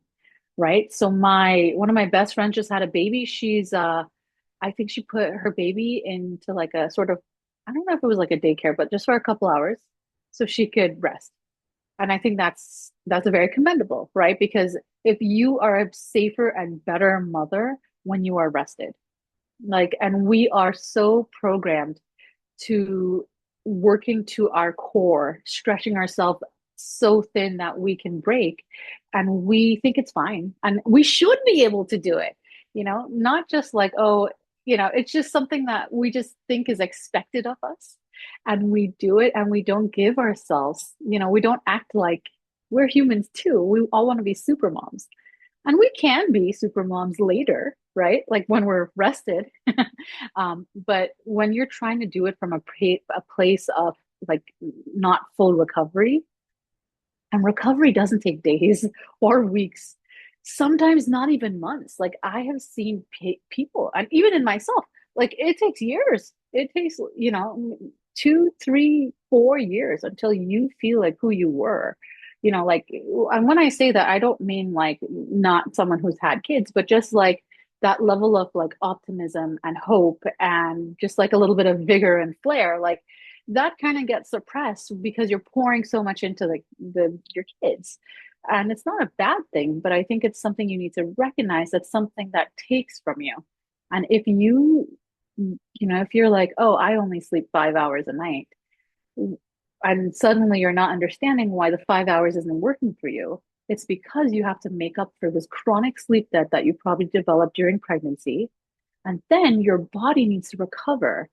right? So my one of my best friends just had a baby. She's I think she put her baby into like a sort of, I don't know if it was like a daycare, but just for a couple hours so she could rest. And I think that's a very commendable, right? Because if you are a safer and better mother when you are rested, like, and we are so programmed to working to our core, stretching ourselves so thin that we can break. And we think it's fine. And we should be able to do it, not just like, oh, it's just something that we just think is expected of us. And we do it and we don't give ourselves, we don't act like we're humans too. We all want to be super moms. And we can be super moms later, right? Like when we're rested. But when you're trying to do it from a place of like not full recovery, and recovery doesn't take days or weeks, sometimes not even months. Like I have seen people, and even in myself, like it takes years. It takes, 2, 3, 4 years until you feel like who you were. Like, and when I say that, I don't mean like not someone who's had kids, but just like that level of like optimism and hope and just like a little bit of vigor and flair. Like that kind of gets suppressed because you're pouring so much into like your kids. And it's not a bad thing, but I think it's something you need to recognize, that's something that takes from you. And if if you're like, oh, I only sleep 5 hours a night, and suddenly you're not understanding why the 5 hours isn't working for you, it's because you have to make up for this chronic sleep debt that you probably developed during pregnancy. And then your body needs to recover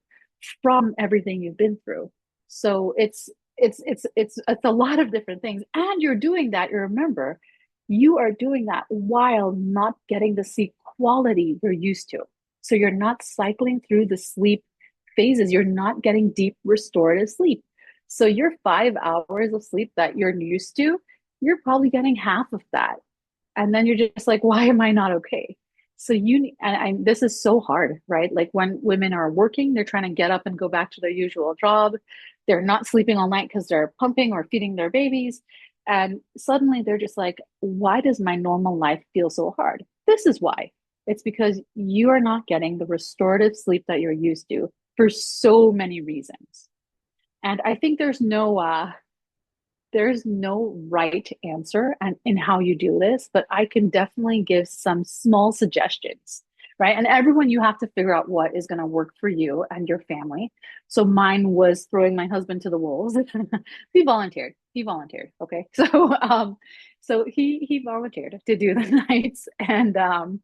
from everything you've been through. So it's a lot of different things. And you're doing that, you remember, you are doing that while not getting the sleep quality you're used to. So you're not cycling through the sleep phases. You're not getting deep restorative sleep. So your 5 hours of sleep that you're used to, you're probably getting half of that. And then you're just like, why am I not okay? So this is so hard, right? Like when women are working, they're trying to get up and go back to their usual job. They're not sleeping all night because they're pumping or feeding their babies. And suddenly they're just like, why does my normal life feel so hard? This is why. It's because you are not getting the restorative sleep that you're used to for so many reasons. And I think there's no right answer and in how you do this, but I can definitely give some small suggestions, right? And everyone, you have to figure out what is going to work for you and your family. So mine was throwing my husband to the wolves. He volunteered. He volunteered. Okay. So he volunteered to do the nights. And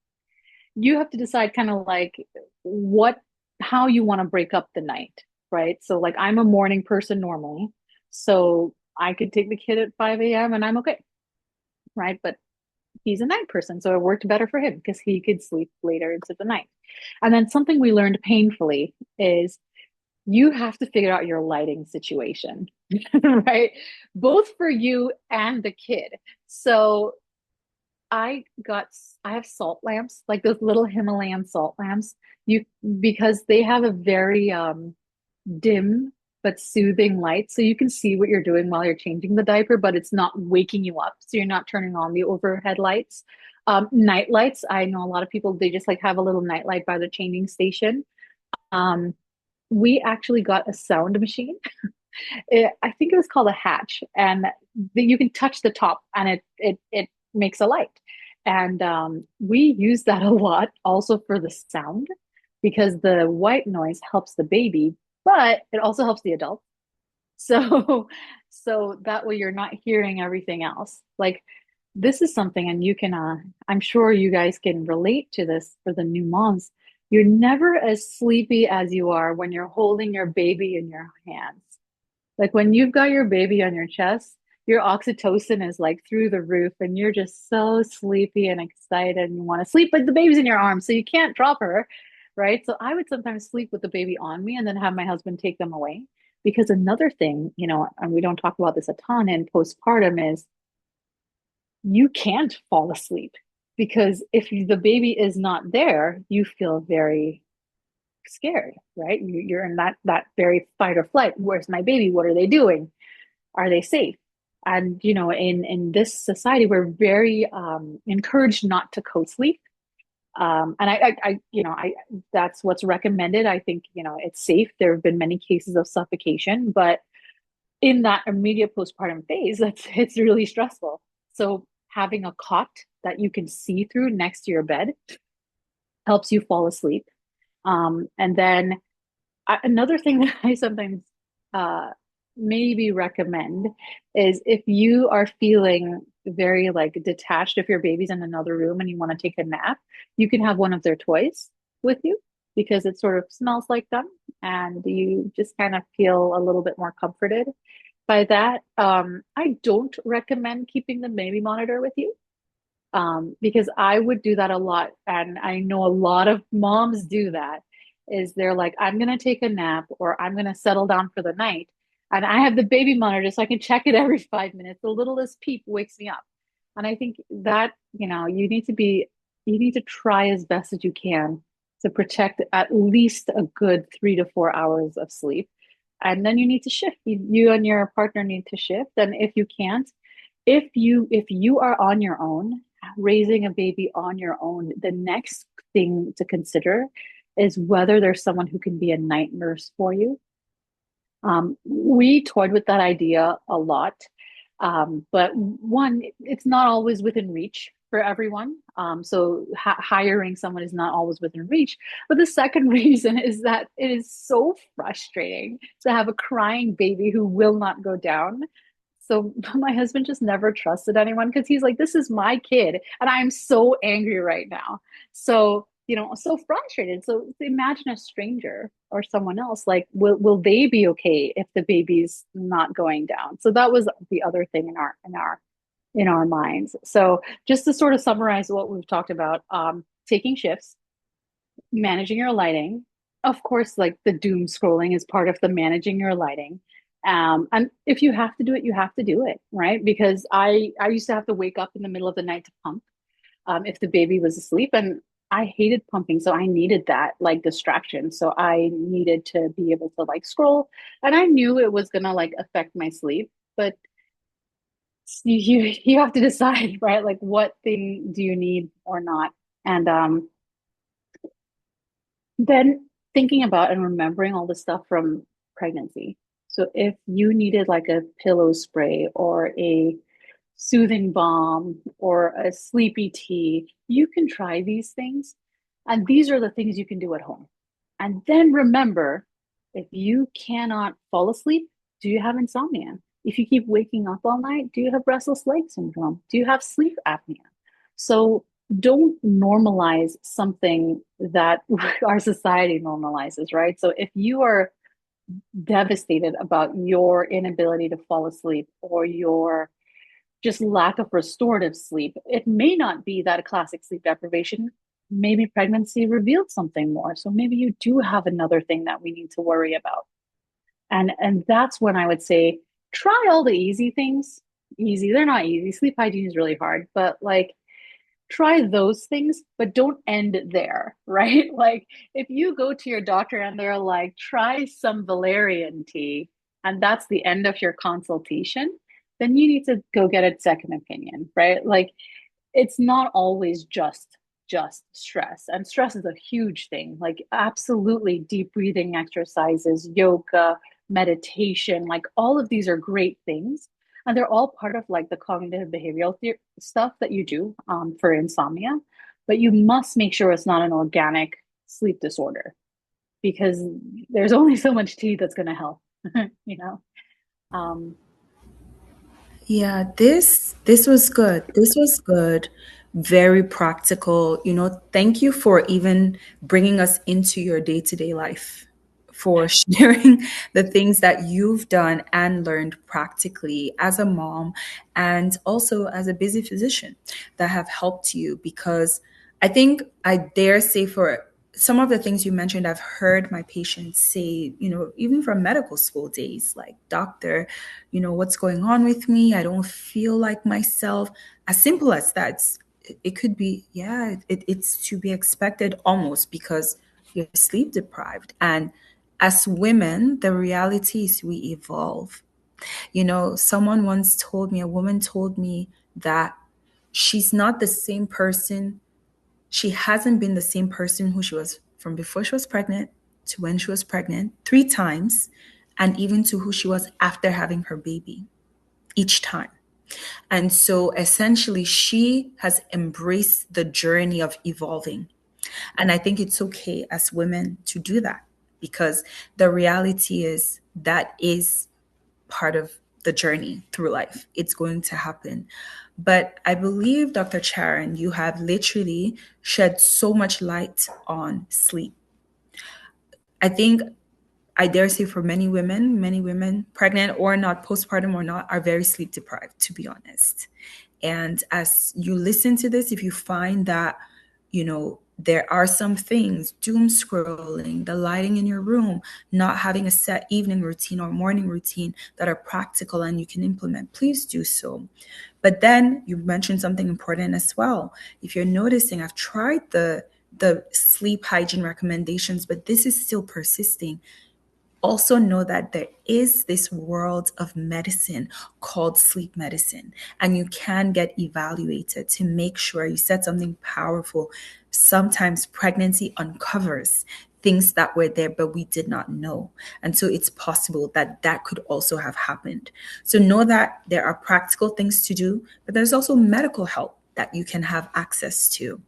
you have to decide kind of like what how you want to break up the night, right? So like I'm a morning person normally. So I could take the kid at 5 a.m. and I'm okay, right? But he's a night person, so it worked better for him because he could sleep later into the night. And then something we learned painfully is you have to figure out your lighting situation, right? Both for you and the kid. So I have salt lamps, like those little Himalayan salt lamps. You Because they have a very dim but soothing light, so you can see what you're doing while you're changing the diaper, but it's not waking you up. So you're not turning on the overhead lights. Night lights, I know a lot of people, they just like have a little night light by the changing station. Um, we actually got a sound machine. I think it was called a hatch, and you can touch the top, and it makes a light. And we use that a lot also for the sound because the white noise helps the baby, but it also helps the adult. So so that way you're not hearing everything else. Like this is something, and you can I'm sure you guys can relate to this for the new moms. You're never as sleepy as you are when you're holding your baby in your hands. Like when you've got your baby on your chest, your oxytocin is like through the roof and you're just so sleepy and excited and you want to sleep, but the baby's in your arms, so you can't drop her, right? So I would sometimes sleep with the baby on me and then have my husband take them away. Because another thing, and we don't talk about this a ton in postpartum, is you can't fall asleep because if the baby is not there, you feel very scared, right? You're in that very fight or flight. Where's my baby? What are they doing? Are they safe? And in this society, we're very encouraged not to co-sleep. And I that's what's recommended. I think it's safe. There have been many cases of suffocation, but in that immediate postpartum phase, it's really stressful. So having a cot that you can see through next to your bed helps you fall asleep. And then another thing that I sometimes uh, maybe recommend is if you are feeling very like detached, if your baby's in another room and you want to take a nap, you can have one of their toys with you because it sort of smells like them and you just kind of feel a little bit more comforted by that. I don't recommend keeping the baby monitor with you because I would do that a lot. And I know a lot of moms do that, is they're like, I'm going to take a nap or I'm going to settle down for the night. And I have the baby monitor so I can check it every 5 minutes. The littlest peep wakes me up. And I think that, you need to try as best as you can to protect at least a good 3 to 4 hours of sleep. And then you need to shift. You and your partner need to shift. And if you can't, if you are on your own, raising a baby on your own, the next thing to consider is whether there's someone who can be a night nurse for you. We toyed with that idea a lot, but one, it's not always within reach for everyone. So hiring someone is not always within reach. But the second reason is that it is so frustrating to have a crying baby who will not go down. So my husband just never trusted anyone because he's like, this is my kid, and I'm so angry right now. So, so frustrated. So imagine a stranger or someone else, like, will they be okay if the baby's not going down? So that was the other thing in our minds. So just to sort of summarize what we've talked about, taking shifts, managing your lighting. Of course, like the doom scrolling is part of the managing your lighting. And if you have to do it, you have to do it, right? Because I used to have to wake up in the middle of the night to pump if the baby was asleep, and I hated pumping, so I needed that like distraction. So I needed to be able to like scroll, and I knew it was gonna like affect my sleep, but you have to decide, right? Like what thing do you need or not, and then thinking about and remembering all the stuff from pregnancy. So if you needed like a pillow spray or a soothing balm or a sleepy tea, you can try these things. And these are the things you can do at home. And then remember, if you cannot fall asleep, do you have insomnia? If you keep waking up all night, do you have restless leg syndrome? Do you have sleep apnea? So don't normalize something that our society normalizes, right? So if you are devastated about your inability to fall asleep or your just lack of restorative sleep, it may not be that a classic sleep deprivation. Maybe pregnancy revealed something more. So maybe you do have another thing that we need to worry about. And that's when I would say try all the easy things. Easy, they're not easy. Sleep hygiene is really hard, but like try those things, but don't end there, right? Like if you go to your doctor and they're like, try some valerian tea, and that's the end of your consultation, then you need to go get a second opinion, right? Like it's not always just stress, and stress is a huge thing. Like absolutely deep breathing exercises, yoga, meditation, like all of these are great things, and they're all part of like the cognitive behavioral stuff that you do for insomnia. But you must make sure it's not an organic sleep disorder because there's only so much tea that's going to help. you know um Yeah, this was good. This was good. Very practical. Thank you for even bringing us into your day-to-day life, for sharing the things that you've done and learned practically as a mom and also as a busy physician that have helped you, because I think I dare say for some of the things you mentioned, I've heard my patients say, even from medical school days, like, doctor, what's going on with me? I don't feel like myself. As simple as that. It could be, yeah, it's to be expected almost because you're sleep deprived. And as women, the reality is we evolve. Someone once told me, a woman told me that she's not the same person. She hasn't been the same person who she was from before she was pregnant to when she was pregnant 3 times, and even to who she was after having her baby each time. And so essentially, she has embraced the journey of evolving. And I think it's okay as women to do that, because the reality is that is part of the journey through life. It's going to happen. But I believe, Dr. Charan, you have literally shed so much light on sleep. I think I dare say for many women, pregnant or not, postpartum or not, are very sleep deprived, to be honest. And as you listen to this, if you find that, there are some things, doom scrolling, the lighting in your room, not having a set evening routine or morning routine that are practical and you can implement, please do so. But then you mentioned something important as well. If you're noticing, I've tried the sleep hygiene recommendations, but this is still persisting, also know that there is this world of medicine called sleep medicine, and you can get evaluated to make sure. You said something powerful. Sometimes pregnancy uncovers things that were there, but we did not know. And so it's possible that that could also have happened. So know that there are practical things to do, but there's also medical help that you can have access to.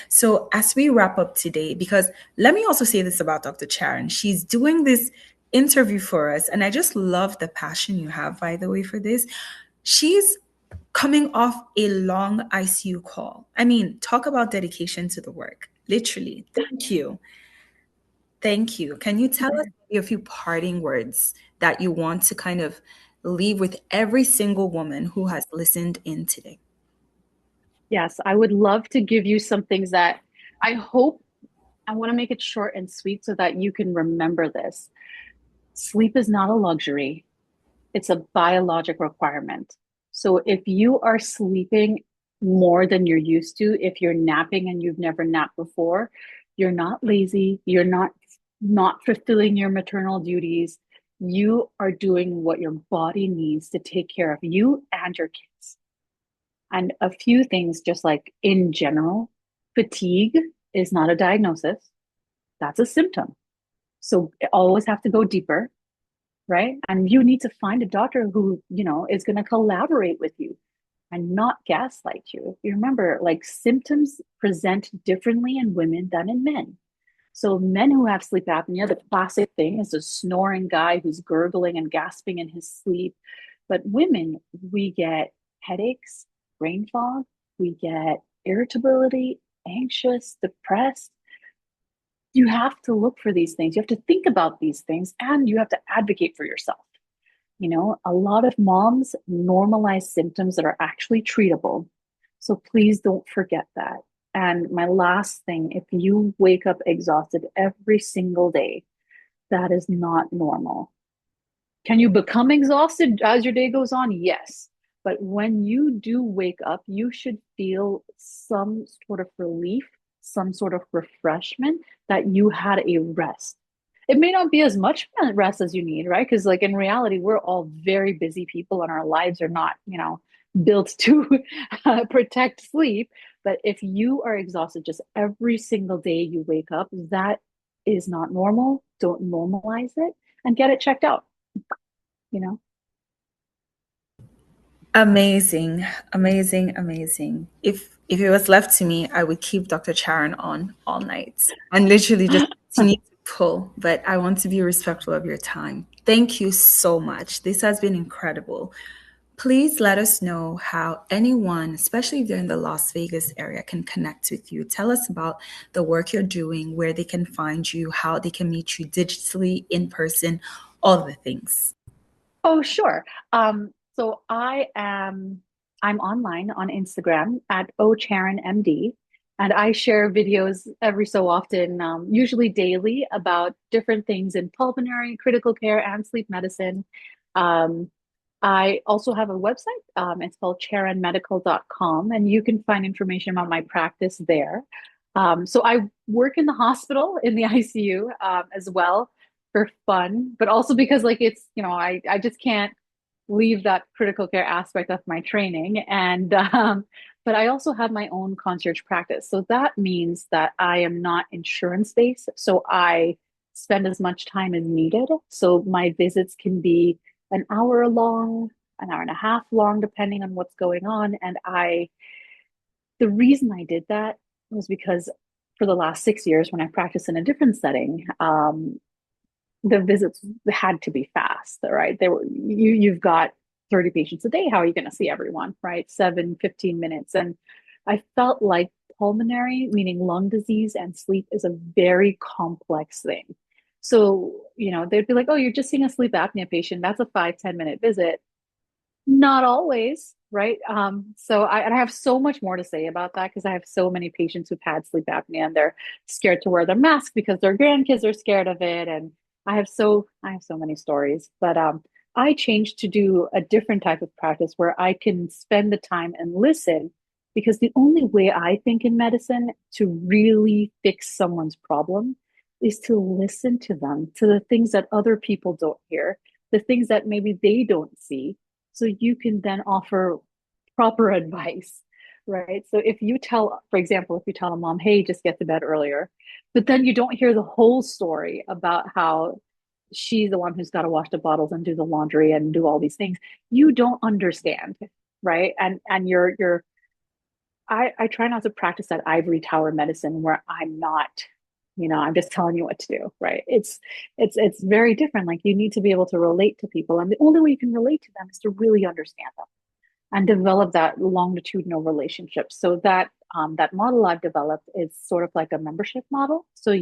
So as we wrap up today, because let me also say this about Dr. Charan, she's doing this interview for us, and I just love the passion you have, by the way, for this. She's coming off a long ICU call. I mean, talk about dedication to the work. Literally. Thank you. Thank you. Can you tell us maybe a few parting words that you want to kind of leave with every single woman who has listened in today? Yes, I would love to give you some things that I hope I want to make it short and sweet so that you can remember this. Sleep is not a luxury, it's a biologic requirement. So if you are sleeping more than you're used to, if you're napping and you've never napped before, you're not lazy, you're not fulfilling your maternal duties. You are doing what your body needs to take care of you and your kids. And a few things, just like in general, fatigue is not a diagnosis, that's a symptom. So always have to go deeper, right? And you need to find a doctor who, is going to collaborate with you and not gaslight you. You remember, like symptoms present differently in women than in men. So men who have sleep apnea, the classic thing is a snoring guy who's gurgling and gasping in his sleep. But women, we get headaches, brain fog, we get irritability, anxious, depressed. You have to look for these things. You have to think about these things and you have to advocate for yourself. A lot of moms normalize symptoms that are actually treatable. So please don't forget that. And my last thing, if you wake up exhausted every single day, that is not normal. Can you become exhausted as your day goes on? Yes. But when you do wake up, you should feel some sort of relief, some sort of refreshment that you had a rest. It may not be as much rest as you need, right? Because, like, in reality, we're all very busy people and our lives are not, built to protect sleep. But if you are exhausted just every single day you wake up, that is not normal. Don't normalize it and get it checked out, you know? Amazing, amazing, amazing. If it was left to me, I would keep Dr. Charan on all night and literally just continue to pull, but I want to be respectful of your time. Thank you so much. This has been incredible. Please let us know how anyone, especially if they're in the Las Vegas area, can connect with you. Tell us about the work you're doing, where they can find you, how they can meet you digitally, in person, all the things. Oh, sure. So I'm online on Instagram at OCharronMD, and I share videos every so often, usually daily, about different things in pulmonary, critical care, and sleep medicine. Um, I also have a website. It's called charronmedical.com, and you can find information about my practice there. So I work in the hospital in the ICU as well for fun, but also because like it's, I just can't leave that critical care aspect of my training. And but I also have my own concierge practice. So that means that I am not insurance based. So I spend as much time as needed. So my visits can be an hour long, an hour and a half long, depending on what's going on. And the reason I did that was because for the last 6 years, when I practiced in a different setting, the visits had to be fast, right? You've got 30 patients a day. How are you going to see everyone, right? 7, 15 minutes. And I felt like pulmonary, meaning lung disease and sleep, is a very complex thing. So, they'd be like, oh, you're just seeing a sleep apnea patient. That's a 5, 10 minute visit. Not always, right? And I have so much more to say about that because I have so many patients who've had sleep apnea and they're scared to wear their mask because their grandkids are scared of it. And I have so many stories. But I changed to do a different type of practice where I can spend the time and listen because the only way I think in medicine to really fix someone's problem is to listen to them, to the things that other people don't hear, the things that maybe they don't see, so you can then offer proper advice, right? So if you tell, for example, if you tell a mom, hey, just get to bed earlier, but then you don't hear the whole story about how she's the one who's got to wash the bottles and do the laundry and do all these things, you don't understand, right? And I try not to practice that ivory tower medicine where I'm not, I'm just telling you what to do, right? It's very different. Like you need to be able to relate to people, and the only way you can relate to them is to really understand them and develop that longitudinal relationship. So that model I've developed is sort of like a membership model. So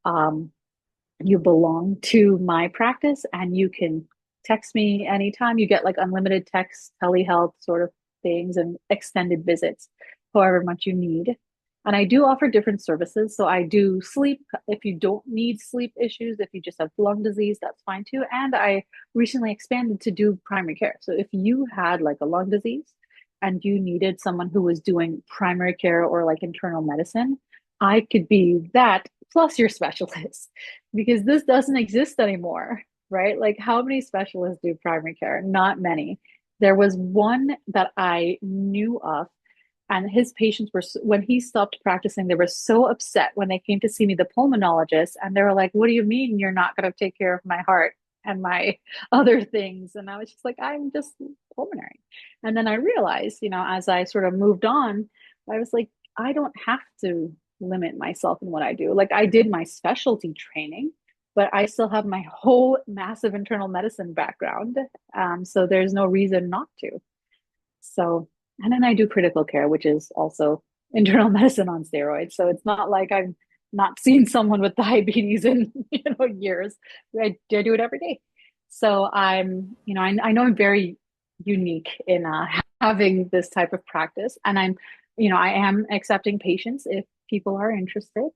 um, you belong to my practice and you can text me anytime. You get like unlimited text, telehealth sort of things and extended visits, however much you need. And I do offer different services. So I do sleep. If you don't need sleep issues, if you just have lung disease, that's fine too. And I recently expanded to do primary care. So if you had like a lung disease and you needed someone who was doing primary care or like internal medicine, I could be that plus your specialist because this doesn't exist anymore, right? Like, how many specialists do primary care? Not many. There was one that I knew of, and his patients were, when he stopped practicing, they were so upset when they came to see me, the pulmonologist, and they were like, what do you mean you're not going to take care of my heart and my other things? And I was just like, I'm just pulmonary. And then I realized, as I sort of moved on, I was like, I don't have to limit myself in what I do. Like I did my specialty training, but I still have my whole massive internal medicine background. So there's no reason not to. So, and then I do critical care, which is also internal medicine on steroids. So it's not like I've not seen someone with diabetes in years. I do it every day. So I know I'm very unique in having this type of practice, and I am accepting patients if people are interested,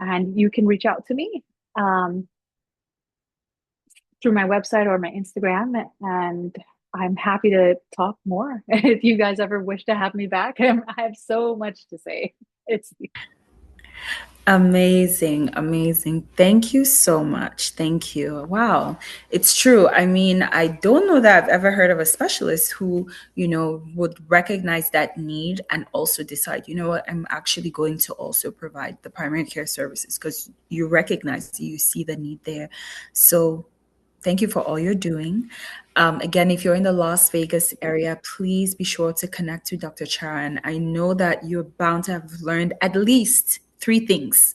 and you can reach out to me through my website or my Instagram, and I'm happy to talk more if you guys ever wish to have me back. I have so much to say. It's Amazing, amazing. Thank you so much. Thank you. Wow. It's true. I mean, I don't know that I've ever heard of a specialist who, would recognize that need and also decide, you know what, I'm actually going to also provide the primary care services because you recognize, you see the need there. So thank you for all you're doing. Again, if you're in the Las Vegas area, please be sure to connect to Dr. Charan. I know that you're bound to have learned at least three things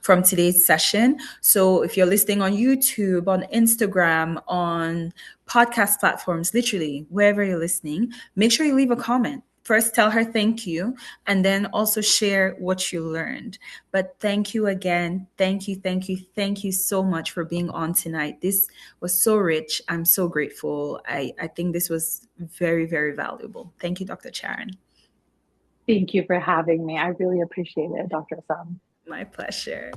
from today's session. So if you're listening on YouTube, on Instagram, on podcast platforms, literally wherever you're listening, make sure you leave a comment. First, tell her thank you, and then also share what you learned. But thank you again. Thank you, thank you, thank you so much for being on tonight. This was so rich. I'm so grateful. I think this was very, very valuable. Thank you, Dr. Charan. Thank you for having me. I really appreciate it, Dr. Assam. My pleasure.